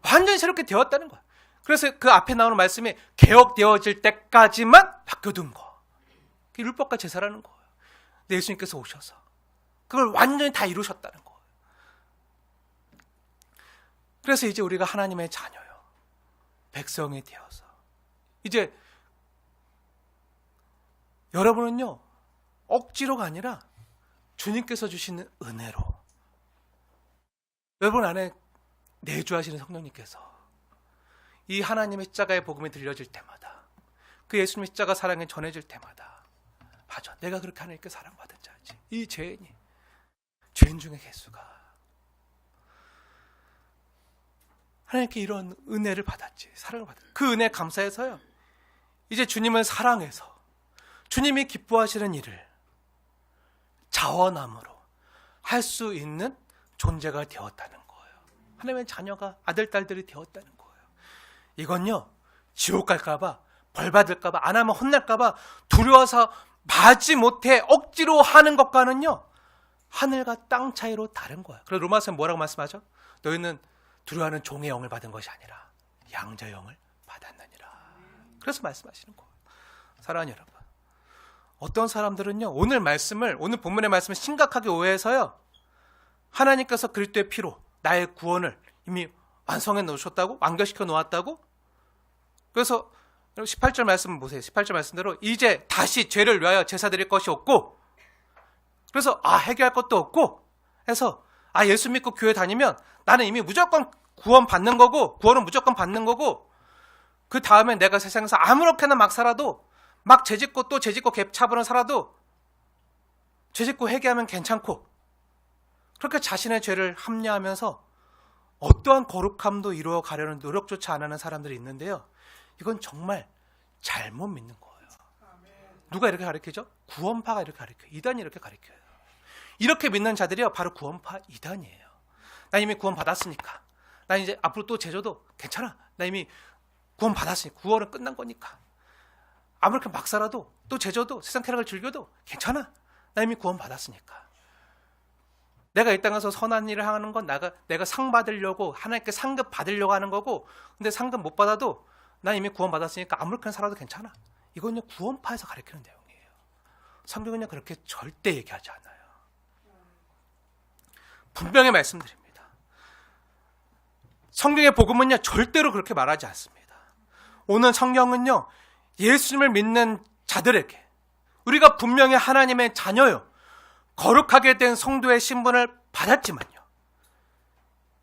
완전히 새롭게 되었다는 거예요. 그래서 그 앞에 나오는 말씀이 개혁되어질 때까지만 바뀌어둔 거. 그게 율법과 제사라는 거예요. 근데 예수님께서 오셔서 그걸 완전히 다 이루셨다는 거예요. 그래서 이제 우리가 하나님의 자녀요, 백성이 되어서 이제 여러분은요, 억지로가 아니라 주님께서 주시는 은혜로, 여러분 안에 내주하시는 성령님께서 이 하나님의 십자가의 복음이 들려질 때마다, 그 예수님의 십자가 사랑이 전해질 때마다, 맞아, 내가 그렇게 하나님께 사랑받은 자지. 이 죄인이, 죄인 중의 개수가 하나님께 이런 은혜를 받았지, 사랑을 받았지. 그 은혜에 감사해서요, 이제 주님을 사랑해서 주님이 기뻐하시는 일을 자원함으로 할 수 있는 존재가 되었다는 거예요. 하나님의 자녀가, 아들, 딸들이 되었다는 거예요. 이건요, 지옥 갈까봐, 벌 받을까봐, 안 하면 혼날까봐 두려워서 마지 못해 억지로 하는 것과는요, 하늘과 땅 차이로 다른 거예요. 그래서 로마서는 뭐라고 말씀하죠? 너희는 두려워하는 종의 영을 받은 것이 아니라 양자의 영을 받았느니라. 그래서 말씀하시는 거예요. 사랑하는 여러분, 어떤 사람들은요, 오늘 본문의 말씀을 심각하게 오해해서요, 하나님께서 그리스도의 피로 나의 구원을 이미 완성해 놓으셨다고, 완결시켜 놓았다고. 그래서 18절 말씀 보세요. 18절 말씀대로 이제 다시 죄를 위하여 제사 드릴 것이 없고, 그래서 해결할 것도 없고 해서 예수 믿고 교회 다니면 나는 이미 무조건 구원 받는 거고, 구원은 무조건 받는 거고, 그 다음에 내가 세상에서 아무렇게나 막 살아도, 막 죄짓고 또 죄짓고 갭차부는 살아도 죄짓고 회개하면 괜찮고, 그렇게 자신의 죄를 합리화하면서 어떠한 거룩함도 이루어 가려는 노력조차 안 하는 사람들이 있는데요, 이건 정말 잘못 믿는 거예요. 누가 이렇게 가르치죠? 구원파가 이렇게 가르쳐요. 이단이 이렇게 가르쳐요. 이렇게 믿는 자들이요, 바로 구원파 이단이에요. 나 이미 구원 받았으니까, 나 이제 앞으로 또 죄져도 괜찮아, 나 이미 구원 받았으니까, 구원은 끝난 거니까, 아무렇게 막 살아도 또 죄져도 세상 쾌락을 즐겨도 괜찮아, 나 이미 구원 받았으니까. 내가 이 땅에서 선한 일을 하는 건 내가 상 받으려고, 하나님께 상급 받으려고 하는 거고, 근데 상급 못 받아도 나 이미 구원 받았으니까 아무렇게나 살아도 괜찮아. 이건요, 구원파에서 가르치는 내용이에요. 성경은요, 그렇게 절대 얘기하지 않아요. 분명히 말씀드립니다. 성경의 복음은요, 절대로 그렇게 말하지 않습니다. 오늘 성경은요, 예수님을 믿는 자들에게, 우리가 분명히 하나님의 자녀요, 거룩하게 된 성도의 신분을 받았지만요,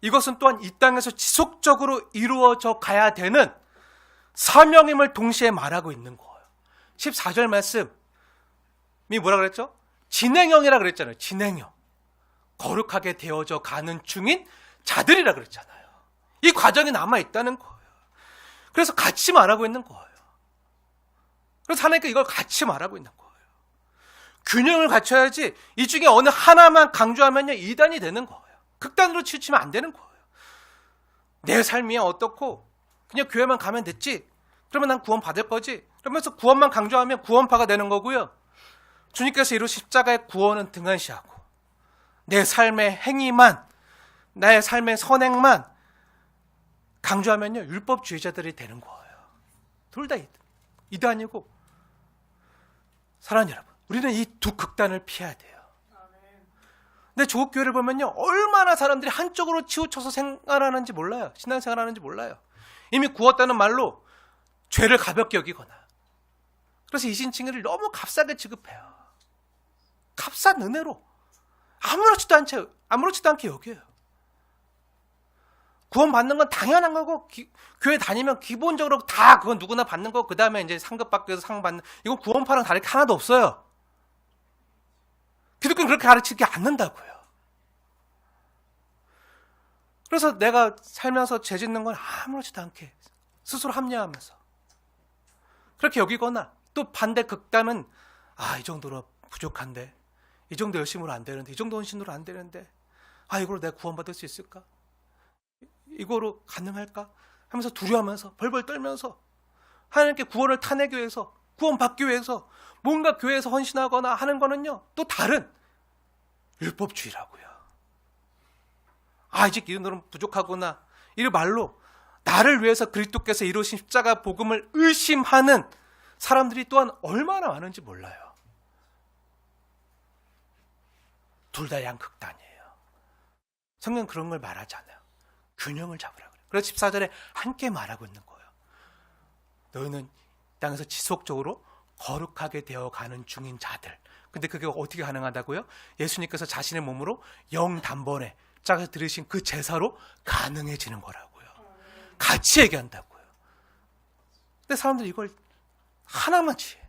이것은 또한 이 땅에서 지속적으로 이루어져 가야 되는 사명임을 동시에 말하고 있는 거예요. 14절 말씀이 뭐라 그랬죠? 진행형이라 그랬잖아요. 진행형. 거룩하게 되어져 가는 중인 자들이라 그랬잖아요. 이 과정이 남아있다는 거예요. 그래서 같이 말하고 있는 거예요. 그래서 하나님께 이걸 같이 말하고 있는 거예요. 균형을 갖춰야지, 이 중에 어느 하나만 강조하면요, 이단이 되는 거예요. 극단으로 치우치면 안 되는 거예요. 내 삶이 어떻고, 그냥 교회만 가면 됐지, 그러면 난 구원 받을 거지, 그러면서 구원만 강조하면 구원파가 되는 거고요. 주님께서 이루신 십자가의 구원은 등한시하고, 내 삶의 행위만, 나의 삶의 선행만 강조하면요, 율법주의자들이 되는 거예요. 둘 다 이단이고. 사랑하는 여러분, 우리는 이 두 극단을 피해야 돼요. 근데 조국교회를 보면요, 얼마나 사람들이 한쪽으로 치우쳐서 생활하는지 몰라요. 신앙생활하는지 몰라요. 이미 구웠다는 말로 죄를 가볍게 여기거나, 그래서 이신칭의를 너무 값싸게 취급해요. 값싼 은혜로 아무렇지도 않게 여겨요. 구원 받는 건 당연한 거고, 교회 다니면 기본적으로 다 그건 누구나 받는 거고, 그 다음에 이제 상급 받기 위해서 상 받는, 이건 구원파랑 다를 게 하나도 없어요. 기독교는 그렇게 가르치지 않는다고요. 그래서 내가 살면서 죄 짓는 건 아무렇지도 않게 스스로 합리화하면서 그렇게 여기거나, 또 반대 극단은 이 정도로 부족한데, 이 정도 열심으로 안 되는데, 이 정도 헌신으로 안 되는데, 이걸로 내가 구원받을 수 있을까? 이거로 가능할까? 하면서 두려워하면서 벌벌 떨면서 하나님께 구원을 타내기 위해서, 구원받기 위해서 뭔가 교회에서 헌신하거나 하는 거는요, 또 다른 율법주의라고요. 이제 이런 부족하구나, 이 말로 나를 위해서 그리스도께서 이루신 십자가 복음을 의심하는 사람들이 또한 얼마나 많은지 몰라요. 둘 다 양극단이에요. 성경은 그런 걸 말하지 않아요. 균형을 잡으라 그래요. 그래서 14절에 함께 말하고 있는 거예요. 너희는 땅에서 지속적으로 거룩하게 되어가는 중인 자들. 근데 그게 어떻게 가능하다고요? 예수님께서 자신의 몸으로 영단번에 짝에서 들으신 그 제사로 가능해지는 거라고요. 같이 얘기한다고요. 근데 사람들이 이걸 하나만 취해.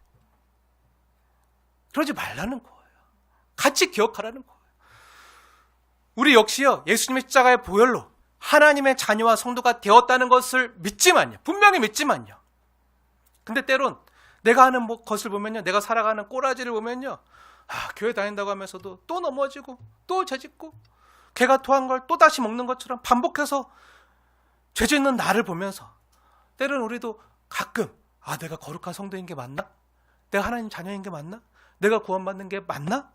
그러지 말라는 거예요. 같이 기억하라는 거예요. 우리 역시요, 예수님의 십자가의 보혈로 하나님의 자녀와 성도가 되었다는 것을 믿지만요, 분명히 믿지만요, 근데 때론 내가 하는 것을 보면요, 내가 살아가는 꼬라지를 보면요, 교회 다닌다고 하면서도 또 넘어지고 또 죄짓고 개가 토한 걸 또 다시 먹는 것처럼 반복해서 죄짓는 나를 보면서 때론 우리도 가끔 내가 거룩한 성도인 게 맞나? 내가 하나님 자녀인 게 맞나? 내가 구원받는 게 맞나?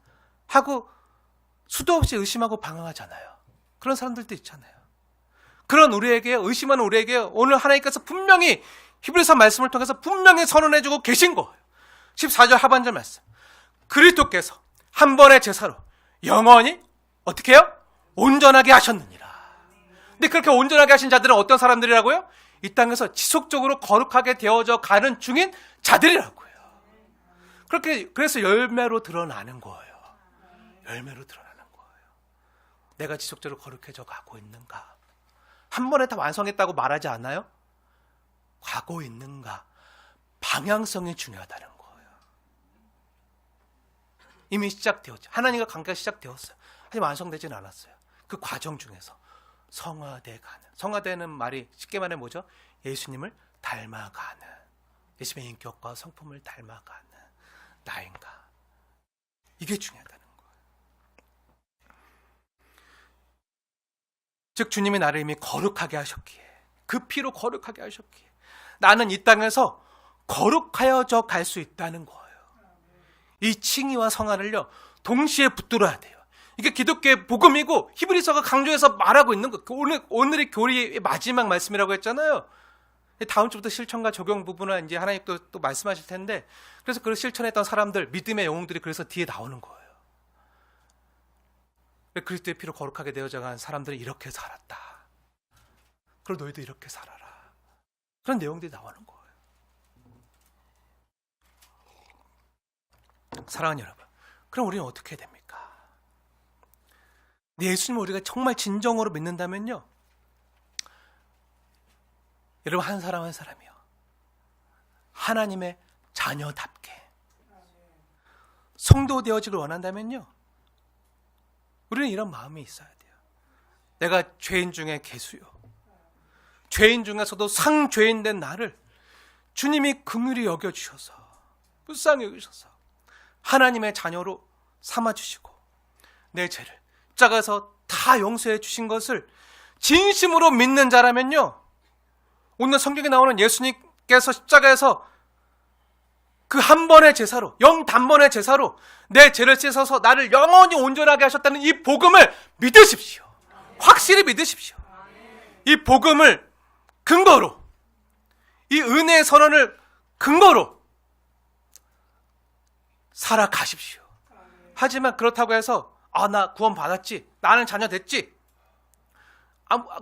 하고 수도 없이 의심하고 방황하잖아요. 그런 사람들도 있잖아요. 그런 우리에게, 의심하는 우리에게 오늘 하나님께서 분명히 히브리서 말씀을 통해서 분명히 선언해주고 계신 거예요. 14절 하반절 말씀. 그리스도께서 한 번의 제사로 영원히 어떻게 해요? 온전하게 하셨느니라. 근데 그렇게 온전하게 하신 자들은 어떤 사람들이라고요? 이 땅에서 지속적으로 거룩하게 되어져 가는 중인 자들이라고요. 그래서 열매로 드러나는 거예요. 열매로 드러나는 거예요. 내가 지속적으로 거룩해져 가고 있는가? 한 번에 다 완성했다고 말하지 않아요? 가고 있는가? 방향성이 중요하다는 거예요. 이미 시작되었죠. 하나님과 관계가 시작되었어요. 하지만 완성되지는 않았어요. 그 과정 중에서 성화돼 가는. 성화되는 말이 쉽게 말하면 뭐죠? 예수님을 닮아가는. 예수님의 인격과 성품을 닮아가는 나인가. 이게 중요하다는 거예요. 즉 주님이 나를 이미 거룩하게 하셨기에, 그 피로 거룩하게 하셨기에 나는 이 땅에서 거룩하여져 갈 수 있다는 거예요. 이 칭의와 성화를요, 동시에 붙들어야 돼요. 이게 기독교의 복음이고 히브리서가 강조해서 말하고 있는 거. 오늘이 교리의 마지막 말씀이라고 했잖아요. 다음 주부터 실천과 적용 부분을 이제 하나님 또 말씀하실 텐데, 그래서 그걸 실천했던 사람들, 믿음의 영웅들이 그래서 뒤에 나오는 거예요. 그리스도의 피로 거룩하게 되어져 간 사람들이 이렇게 살았다. 그럼 너희도 이렇게 살아라. 그런 내용들이 나오는 거예요. 사랑하는 여러분, 그럼 우리는 어떻게 해야 됩니까? 예수님을 우리가 정말 진정으로 믿는다면요, 여러분, 한 사람 한 사람이요, 하나님의 자녀답게 성도 되어지길 원한다면요, 우리는 이런 마음이 있어야 돼요. 내가 죄인 중에 개수요, 죄인 중에서도 상죄인 된 나를 주님이 긍휼히 여겨주셔서, 불쌍히 여기셔서 하나님의 자녀로 삼아주시고 내 죄를 십자가에서 다 용서해 주신 것을 진심으로 믿는 자라면요, 오늘 성경에 나오는 예수님께서 십자가에서 그 한 번의 제사로, 영단번의 제사로 내 죄를 씻어서 나를 영원히 온전하게 하셨다는 이 복음을 믿으십시오. 확실히 믿으십시오. 이 복음을 근거로, 이 은혜의 선언을 근거로 살아가십시오. 하지만 그렇다고 해서 나 구원 받았지, 나는 자녀 됐지,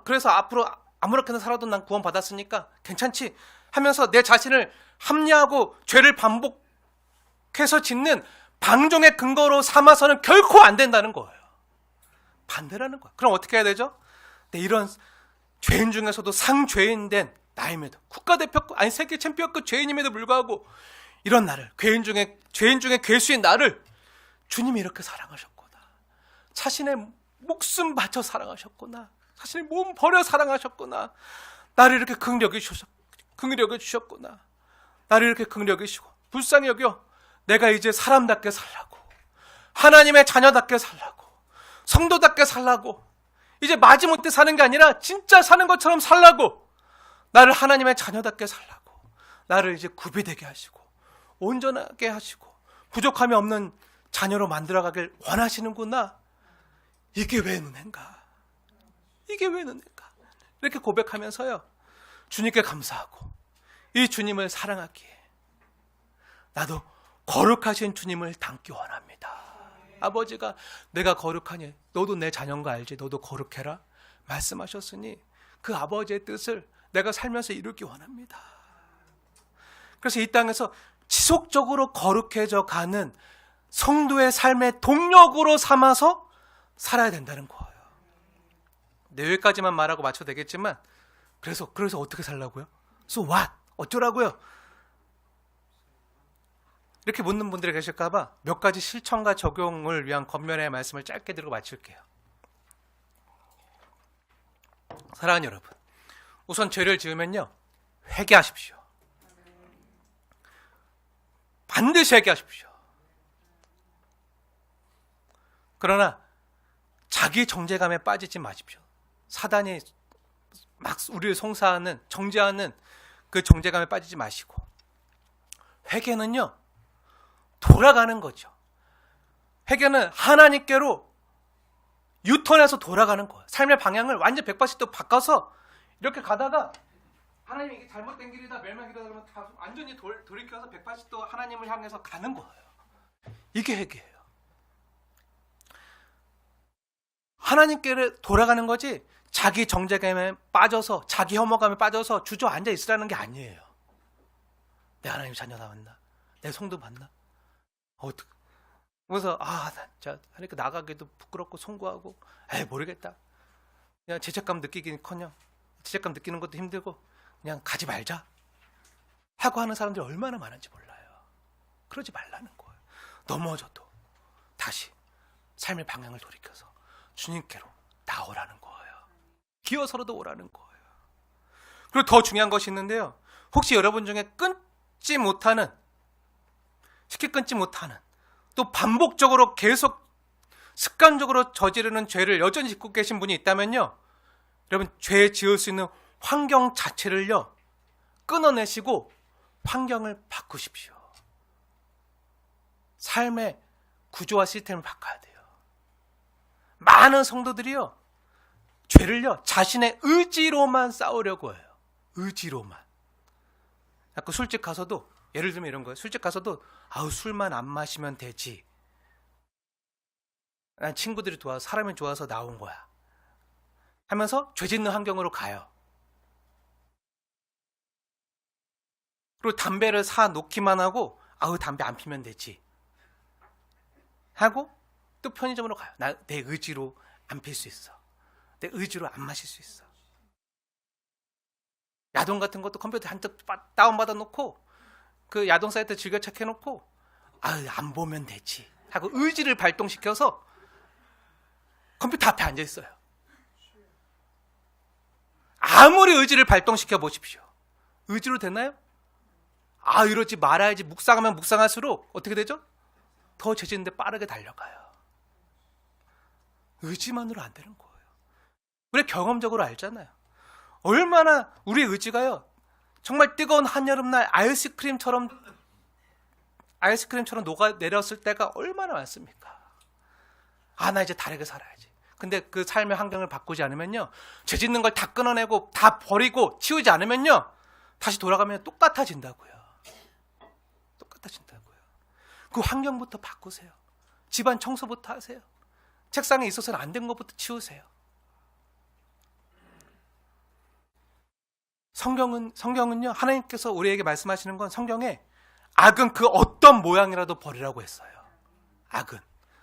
그래서 앞으로 아무렇게나 살아도 난 구원 받았으니까 괜찮지 하면서 내 자신을 합리하고 죄를 반복해서 짓는 방종의 근거로 삼아서는 결코 안 된다는 거예요. 반대라는 거예요. 그럼 어떻게 해야 되죠? 이런 죄인 중에서도 상죄인 된 나임에도, 국가대표급, 아니 세계 챔피언급 죄인임에도 불구하고 이런 나를, 죄인 중에 괴수인 나를 주님이 이렇게 사랑하셨구나, 자신의 목숨 바쳐 사랑하셨구나, 사실 몸 버려 사랑하셨구나. 나를 이렇게 긍휼히 주셨구나. 나를 이렇게 긍휼히 여기시고 불쌍히 여겨 내가 이제 사람답게 살라고, 하나님의 자녀답게 살라고, 성도답게 살라고, 이제 마지못해 사는 게 아니라 진짜 사는 것처럼 살라고, 나를 하나님의 자녀답게 살라고, 나를 이제 구비되게 하시고 온전하게 하시고 부족함이 없는 자녀로 만들어가길 원하시는구나. 이게 왜 은혜인가? 이게 왜 은혜인가? 이렇게 고백하면서요, 주님께 감사하고 이 주님을 사랑하기에 나도 거룩하신 주님을 닮기 원합니다. 아버지가 내가 거룩하니 너도 내 자녀인 거 알지? 너도 거룩해라 말씀하셨으니 그 아버지의 뜻을 내가 살면서 이루기 원합니다. 그래서 이 땅에서 지속적으로 거룩해져 가는 성도의 삶의 동력으로 삼아서 살아야 된다는 거예요. 네, 여기까지만 말하고 맞춰도 되겠지만 그래서 어떻게 살라고요? So what? 어쩌라고요? 이렇게 묻는 분들이 계실까 봐 몇 가지 실천과 적용을 위한 겉면의 말씀을 짧게 드리고 마칠게요. 사랑하는 여러분, 우선 죄를 지으면요, 회개하십시오. 반드시 회개하십시오. 그러나 자기 정죄감에 빠지지 마십시오. 사단이 막 우리를 송사하는, 정죄하는 그 정죄감에 빠지지 마시고, 회개는요, 돌아가는 거죠. 회개는 하나님께로 유턴해서 돌아가는 거예요. 삶의 방향을 완전 180도 바꿔서 이렇게 가다가 하나님 이게 잘못된 길이다, 멸망이다 그러면 다 완전히 돌이켜서 180도 하나님을 향해서 가는 거예요. 이게 회개예요. 하나님께 돌아가는 거지 자기 정죄감에 빠져서, 자기 혐오감에 빠져서 주저앉아 있으라는 게 아니에요. 내 하나님 자녀 나왔나? 내 성도 봤나? 어떻게? 그래서 진짜 하니까 나가기도 부끄럽고 송구하고, 모르겠다. 그냥 죄책감 느끼기는커녕 죄책감 느끼는 것도 힘들고 그냥 가지 말자 하고 하는 사람들이 얼마나 많은지 몰라요. 그러지 말라는 거예요. 넘어져도 다시 삶의 방향을 돌이켜서 주님께로 나오라는 거예요. 기어서라도 오라는 거예요. 그리고 더 중요한 것이 있는데요, 혹시 여러분 중에 쉽게 끊지 못하는, 또 반복적으로 계속 습관적으로 저지르는 죄를 여전히 짓고 계신 분이 있다면요, 여러분, 죄 지을 수 있는 환경 자체를요 끊어내시고 환경을 바꾸십시오. 삶의 구조와 시스템을 바꿔야 돼요. 많은 성도들이요, 죄를요 자신의 의지로만 싸우려고 해요. 의지로만. 자꾸 술집 가서도, 예를 들면 이런 거예요. 술집 가서도 술만 안 마시면 되지, 난 친구들이 좋아서, 사람이 좋아서 나온 거야 하면서 죄 짓는 환경으로 가요. 그리고 담배를 사 놓기만 하고 담배 안 피면 되지 하고 또 편의점으로 가요. 내 의지로 안 필 수 있어, 내 의지로 안 마실 수 있어. 야동 같은 것도 컴퓨터에 한쪽 다운받아 놓고 그 야동 사이트 즐겨찾기 해놓고 안 보면 되지 하고 의지를 발동시켜서 컴퓨터 앞에 앉아 있어요. 아무리 의지를 발동시켜 보십시오. 의지로 되나요? 이러지 말아야지. 묵상하면 묵상할수록 어떻게 되죠? 더 죄 짓는데 빠르게 달려가요. 의지만으로 안 되는 거예요. 우리 경험적으로 알잖아요. 얼마나 우리 의지가요, 정말 뜨거운 한여름날 아이스크림처럼 녹아내렸을 때가 얼마나 많습니까? 나 이제 다르게 살아야지. 근데 그 삶의 환경을 바꾸지 않으면요, 죄 짓는 걸 다 끊어내고 다 버리고 치우지 않으면요, 다시 돌아가면 똑같아진다고요. 똑같아진다고요. 그 환경부터 바꾸세요. 집안 청소부터 하세요. 책상에 있어서는 안 된 것부터 치우세요. 성경은요, 하나님께서 우리에게 말씀하시는 건, 성경에 악은 그 어떤 모양이라도 버리라고 했어요. 악은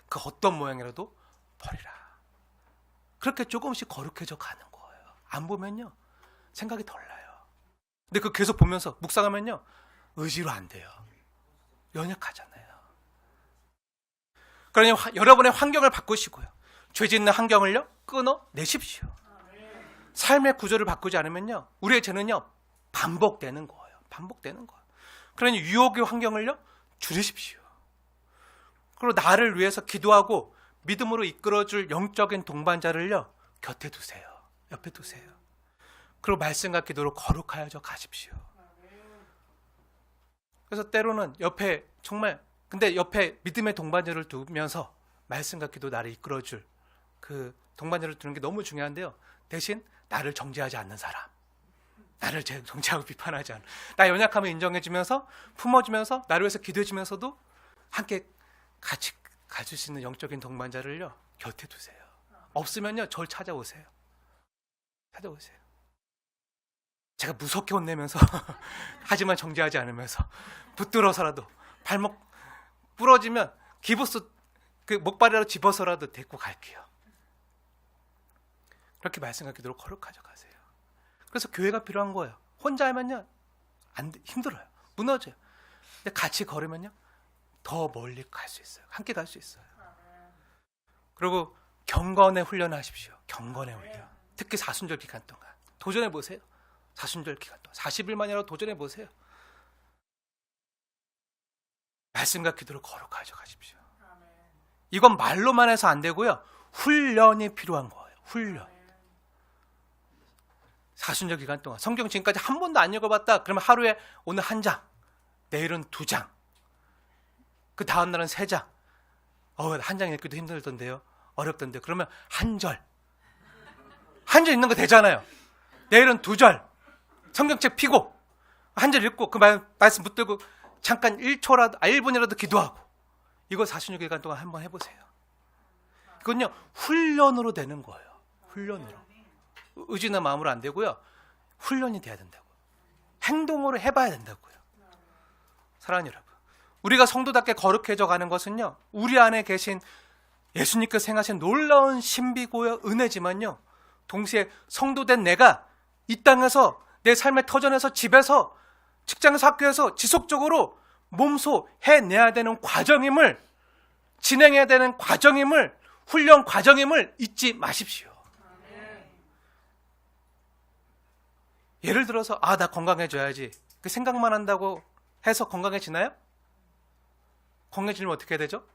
그 어떤 모양이라도 버리라. 그렇게 조금씩 거룩해져 가는 거예요. 안 보면요, 생각이 덜 나요. 근데 그 계속 보면서 묵상하면요, 의지로 안 돼요. 연약하잖아요. 그러니 여러분의 환경을 바꾸시고요, 죄 짓는 환경을요 끊어내십시오. 삶의 구조를 바꾸지 않으면요, 우리의 죄는요 반복되는 거예요. 반복되는 거예요. 그러니 유혹의 환경을요 줄이십시오. 그리고 나를 위해서 기도하고 믿음으로 이끌어줄 영적인 동반자를요 곁에 두세요. 옆에 두세요. 그리고 말씀과 기도로 거룩하여져 가십시오. 그래서 때로는 옆에 정말 근데 옆에 믿음의 동반자를 두면서 말씀과 기도 나를 이끌어줄 그 동반자를 두는 게 너무 중요한데요. 대신 나를 정죄하지 않는 사람, 나를 정죄하고 비판하지 않는, 나 연약함을 인정해주면서 품어주면서 나를 위해서 기도해주면서도 함께 같이 가질 수 있는 영적인 동반자를요 곁에 두세요. 없으면요 저를 찾아오세요. 찾아오세요. 제가 무섭게 혼내면서 하지만 정죄하지 않으면서 붙들어서라도 발목 부러지면 기부스 그 목발이라도 집어서라도 데리고 갈게요. 그렇게 말씀과 기도로 거룩하져 가세요. 그래서 교회가 필요한 거예요. 혼자 하면요 힘들어요. 무너져요. 근데 같이 걸으면요 더 멀리 갈 수 있어요. 함께 갈 수 있어요. 그리고 경건의 훈련을 하십시오. 경건의 훈련. 특히 사순절 기간 동안 도전해 보세요. 사순절 기간 동안 40일만이라도 도전해 보세요. 말씀과 기도로 거룩하져 가십시오. 이건 말로만 해서 안 되고요. 훈련이 필요한 거예요. 훈련. 사순절 기간 동안 성경 지금까지 한 번도 안 읽어봤다. 그러면 하루에 오늘 한 장, 내일은 2장, 그 다음 날은 3장. 한 장 읽기도 힘들던데요. 어렵던데. 그러면 한 절 읽는 거 되잖아요. 내일은 2절. 성경책 피고 한 절 읽고 그 말씀 붙들고 잠깐 1분이라도 기도하고. 이거 46일 간 동안 한번 해보세요. 이건요 훈련으로 되는 거예요. 훈련으로. 의지나 마음으로 안 되고요. 훈련이 돼야 된다고. 행동으로 해봐야 된다고요. 사랑하는 여러분, 우리가 성도답게 거룩해져 가는 것은요 우리 안에 계신 예수님께서 행하신 놀라운 신비고요 은혜지만요 동시에 성도된 내가 이 땅에서 내 삶의 터전에서 집에서 직장에서 학교에서 지속적으로 몸소 해내야 되는 과정임을, 진행해야 되는 과정임을, 훈련 과정임을 잊지 마십시오. 예를 들어서 나 건강해져야지 그 생각만 한다고 해서 건강해지나요? 건강해지면 어떻게 해야 되죠?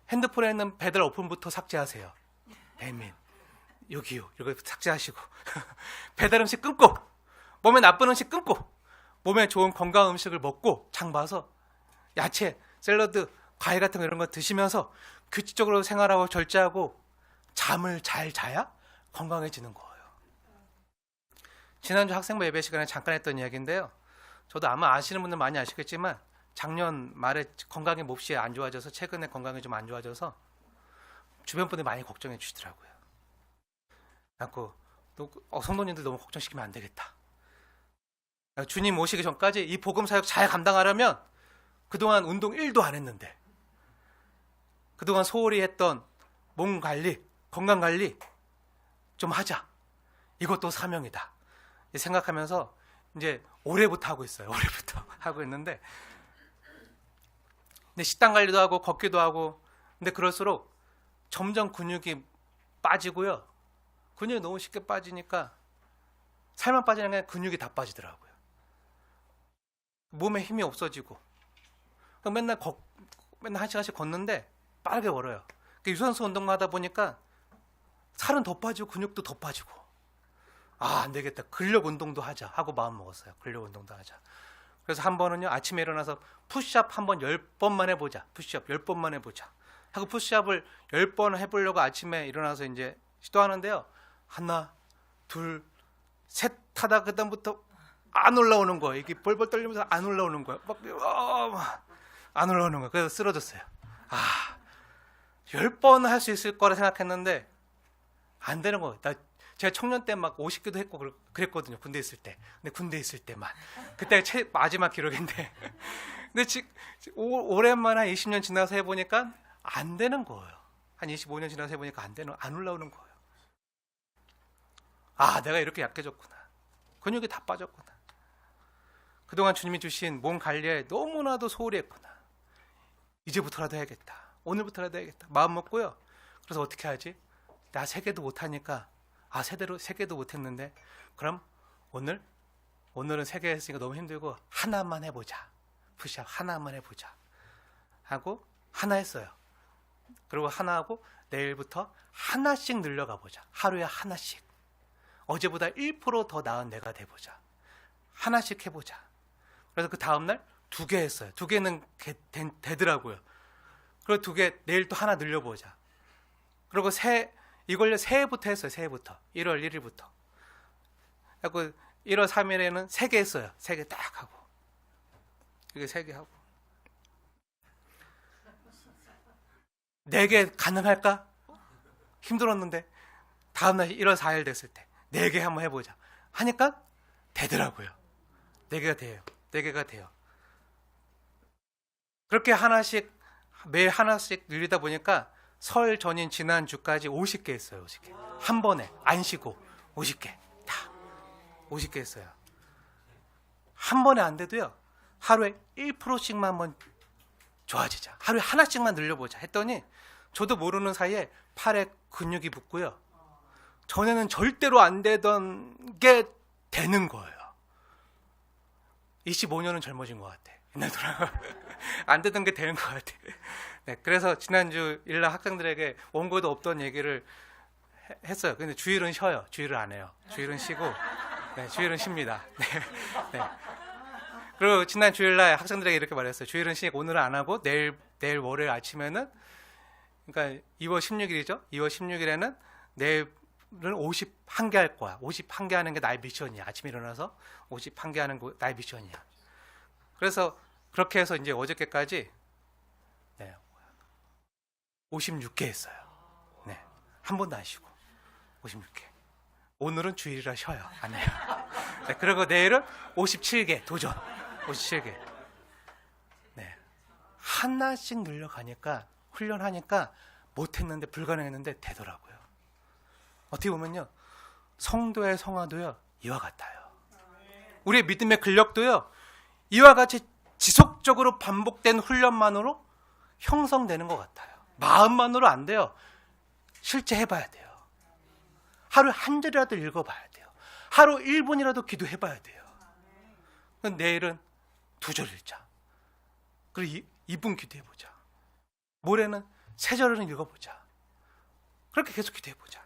핸드폰에 있는 배달 어플부터 삭제하세요. 배민, 여기요, 이거 삭제하시고 배달 음식 끊고, 몸에 나쁜 음식 끊고, 몸에 좋은 건강 음식을 먹고 장 봐서 야채, 샐러드, 과일 같은 거 이런 거 드시면서 규칙적으로 생활하고 절제하고 잠을 잘 자야 건강해지는 거예요. 지난주 학생부 예배 시간에 잠깐 했던 이야기인데요. 저도 아마 아시는 분들 많이 아시겠지만 작년 말에 건강이 몹시 안 좋아져서 최근에 건강이 좀 안 좋아져서 주변 분들이 많이 걱정해 주시더라고요. 그래서 성도님들 너무 걱정시키면 안 되겠다. 주님 오시기 전까지 이 복음 사역 잘 감당하려면 그동안 운동 1도 안 했는데 그동안 소홀히 했던 몸 관리, 건강 관리 좀 하자. 이것도 사명이다. 생각하면서 이제 올해부터 하고 있어요. 올해부터 하고 있는데, 근데 식단 관리도 하고 걷기도 하고, 근데 그럴수록 점점 근육이 빠지고요. 근육이 너무 쉽게 빠지니까 살만 빠지는 게 아니라 근육이 다 빠지더라고요. 몸에 힘이 없어지고, 맨날 1시간씩 걷는데 빠르게 걸어요. 유산소 운동만 하다 보니까 살은 더 빠지고 근육도 더 빠지고, 안 되겠다. 근력 운동도 하자 하고 마음 먹었어요. 근력 운동도 하자. 그래서 한 번은요 아침에 일어나서 푸시업 한번 10번만 해보자. 푸시업 10번만 해보자 하고 푸시업을 10번 해보려고 아침에 일어나서 이제 시도하는데요. 하나, 둘, 셋 하다 그다음부터 안 올라오는 거예요. 이게 벌벌 떨리면서 안 올라오는 거예요. 안 올라오는 거예요. 그래서 쓰러졌어요. 10번 할 수 있을 거라 생각했는데 안 되는 거예요. 제가 청년 때 막 50개도 했고 그랬거든요. 군대 있을 때. 근데 군대 있을 때만. 그때 마지막 기록인데. 근데 오랜만에 한 20년 지나서 해보니까 안 되는 거예요. 한 25년 지나서 해보니까 안 올라오는 거예요. 내가 이렇게 약해졌구나. 근육이 다 빠졌구나. 그동안 주님이 주신 몸 관리에 너무나도 소홀히 했구나. 이제부터라도 해야겠다. 오늘부터라도 해야겠다. 마음 먹고요. 그래서 어떻게 하지? 나 3개도 못하니까 아, 세 개도 못했는데 그럼 오늘은 세 개 했으니까 너무 힘들고 하나만 해보자. 푸시업 하나만 해보자 하고 하나 했어요. 그리고 하나 하고 내일부터 하나씩 늘려가 보자. 하루에 하나씩. 어제보다 1%더 나은 내가 돼보자. 하나씩 해보자. 그래서 그 다음날 2개 했어요. 2개는 되더라고요. 그리고 2개 내일 또 하나 늘려보자. 그리고 이걸요 새해부터 했어요. 새해부터 1월 1일부터. 그리고 1월 3일에는 3개 했어요. 3개 딱 하고 이게 3개 하고 4개 가능할까? 힘들었는데 다음날 1월 4일 됐을 때 4개 한번 해보자 하니까 되더라고요. 4개가 돼요. 4개가 돼요. 그렇게 하나씩 매일 하나씩 늘리다 보니까 설 전인 지난주까지 50개 했어요. 50개 한 번에 안 쉬고 50개 다 50개 했어요. 한 번에 안 돼도요 하루에 1%씩만 한번 좋아지자. 하루에 하나씩만 늘려보자 했더니 저도 모르는 사이에 팔에 근육이 붙고요. 전에는 절대로 안 되던 게 되는 거예요. 25년은 젊어진 것 같아. 옛날 돌아가 안 되던 게 되는 것 같아. 네, 그래서 지난주 일날 학생들에게 원고도 없던 얘기를 했어요. 근데 주일은 쉬어요. 주일을 안 해요. 주일은 쉬고, 네, 주일은 쉽니다. 네, 네. 그리고 지난 주일날 학생들에게 이렇게 말했어요. 주일은 쉬고 오늘은 안 하고 내일 월요일 아침에는, 그러니까 2월 16일이죠. 2월 16일에는 내일은 51개 할 거야. 51개 하는 게 나의 미션이야. 아침에 일어나서 51개 하는 거 나의 미션이야. 그래서 그렇게 해서 이제 어저께까지 56개 했어요. 네, 한 번도 안 쉬고 56개. 오늘은 주일이라 쉬어요. 안 해요. 네, 그리고 내일은 57개 도전. 57개. 네, 하나씩 늘려가니까 훈련하니까 못했는데 불가능했는데 되더라고요. 어떻게 보면요, 성도의 성화도요 이와 같아요. 우리의 믿음의 근력도요 이와 같이 지속적으로 반복된 훈련만으로 형성되는 것 같아요. 마음만으로 안 돼요. 실제 해봐야 돼요. 하루에 한 절이라도 읽어봐야 돼요. 하루 1분이라도 기도해봐야 돼요. 내일은 2절 읽자. 그리고 2분 기도해보자. 모레는 3절은 읽어보자. 그렇게 계속 기도해보자.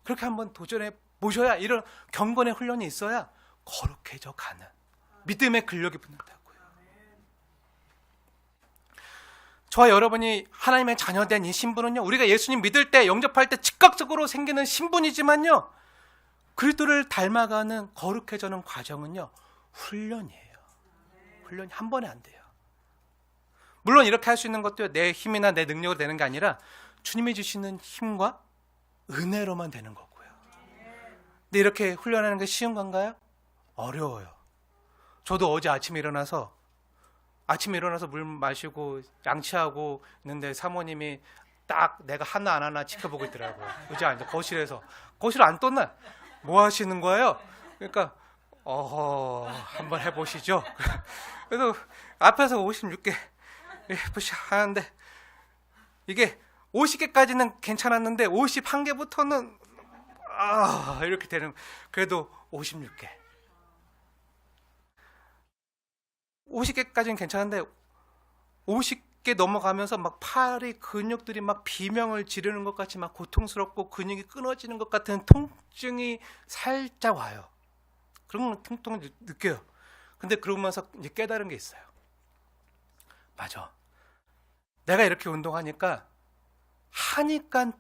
그렇게 한번 도전해 보셔야, 이런 경건의 훈련이 있어야 거룩해져 가는 믿음의 근력이 붙는다고요. 저와 여러분이 하나님의 자녀된 이 신분은요, 우리가 예수님 믿을 때, 영접할 때 즉각적으로 생기는 신분이지만요, 그리스도를 닮아가는 거룩해지는 과정은요 훈련이에요. 훈련이 한 번에 안 돼요. 물론 이렇게 할 수 있는 것도 내 힘이나 내 능력으로 되는 게 아니라 주님이 주시는 힘과 은혜로만 되는 거고요. 근데 이렇게 훈련하는 게 쉬운 건가요? 어려워요. 저도 어제 아침에 일어나서 물 마시고 양치하고 있는데 사모님이 딱 내가 하나 안 하나 지켜보고 있더라고요. 의자 앉아 거실에서. 거실 안 떴나? 뭐 하시는 거예요? 그러니까 한번 해보시죠. 그래서 앞에서 56개 하는데 이게 50개까지는 괜찮았는데 51개부터는 이렇게 되는, 그래도 56개. 50개까지는 괜찮은데 50개 넘어가면서 막 팔이, 근육들이 막 비명을 지르는 것 같이 막 고통스럽고 근육이 끊어지는 것 같은 통증이 살짝 와요. 그런 통증을 느껴요. 근데 그러면서 이제 깨달은 게 있어요. 맞아. 내가 이렇게 운동하니까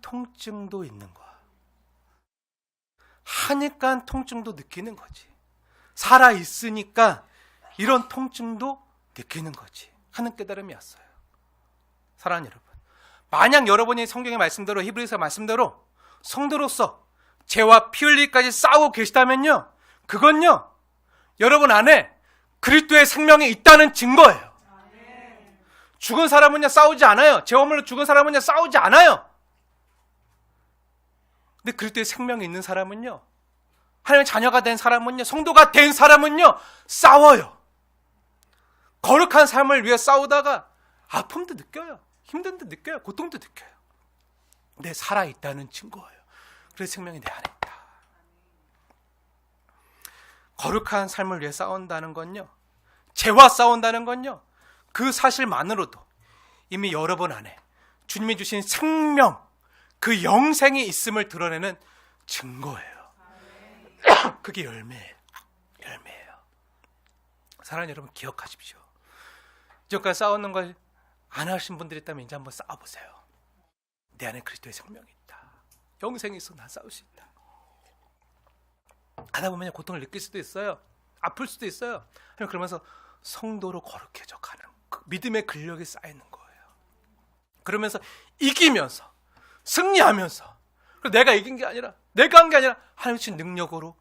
통증도 있는 거야. 하니까 통증도 느끼는 거지. 살아 있으니까 이런 통증도 느끼는 거지 하는 깨달음이 왔어요. 사랑하는 여러분, 만약 여러분이 성경의 말씀대로, 히브리서 말씀대로 성도로서 죄와 피 흘리기까지 싸우고 계시다면요, 그건요 여러분 안에 그리스도의 생명이 있다는 증거예요. 죽은 사람은요 싸우지 않아요. 죄와 물로 죽은 사람은요 싸우지 않아요. 근데 그리스도의 생명이 있는 사람은요, 하나님의 자녀가 된 사람은요, 성도가 된 사람은요 싸워요. 거룩한 삶을 위해 싸우다가 아픔도 느껴요. 힘듦도 느껴요. 고통도 느껴요. 근데 살아있다는 증거예요. 그래서 생명이 내 안에 있다. 거룩한 삶을 위해 싸운다는 건요, 죄와 싸운다는 건요, 그 사실만으로도 이미 여러분 안에 주님이 주신 생명, 그 영생이 있음을 드러내는 증거예요. 그게 열매예요. 사랑하는 여러분, 기억하십시오. 이전까지 싸우는 걸 안 하신 분들이 있다면 이제 한번 싸워보세요. 내 안에 그리스도의 생명이 있다. 영생이 있어. 난 싸울 수 있다. 하다 보면 고통을 느낄 수도 있어요. 아플 수도 있어요. 그러면서 성도로 거룩해져 가는 그 믿음의 근력이 쌓이는 거예요. 그러면서 이기면서 승리하면서, 내가 이긴 게 아니라, 내가 한 게 아니라 하나님의 주신 능력으로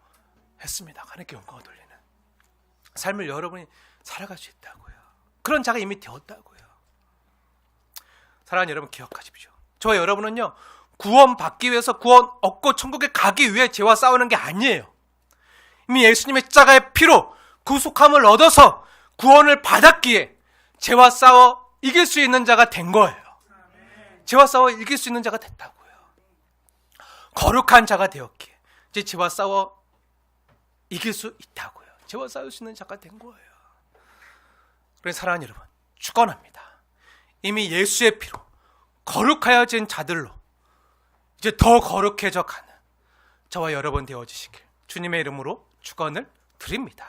했습니다. 하나님께 영광을 돌리는 삶을 여러분이 살아갈 수 있다고요. 그런 자가 이미 되었다고요. 사랑하는 여러분, 기억하십시오. 저와 여러분은요, 구원 받기 위해서 구원 얻고 천국에 가기 위해 죄와 싸우는 게 아니에요. 이미 예수님의 십자가의 피로 구속함을 얻어서 구원을 받았기에 죄와 싸워 이길 수 있는 자가 된 거예요. 죄와 싸워 이길 수 있는 자가 됐다고요. 거룩한 자가 되었기에 이제 죄와 싸워 이길 수 있다고요. 죄와 싸울 수 있는 자가 된 거예요. 그래서 사랑하는 여러분, 축원합니다. 이미 예수의 피로 거룩하여진 자들로 이제 더 거룩해져 가는 저와 여러분 되어주시길 주님의 이름으로 축원을 드립니다.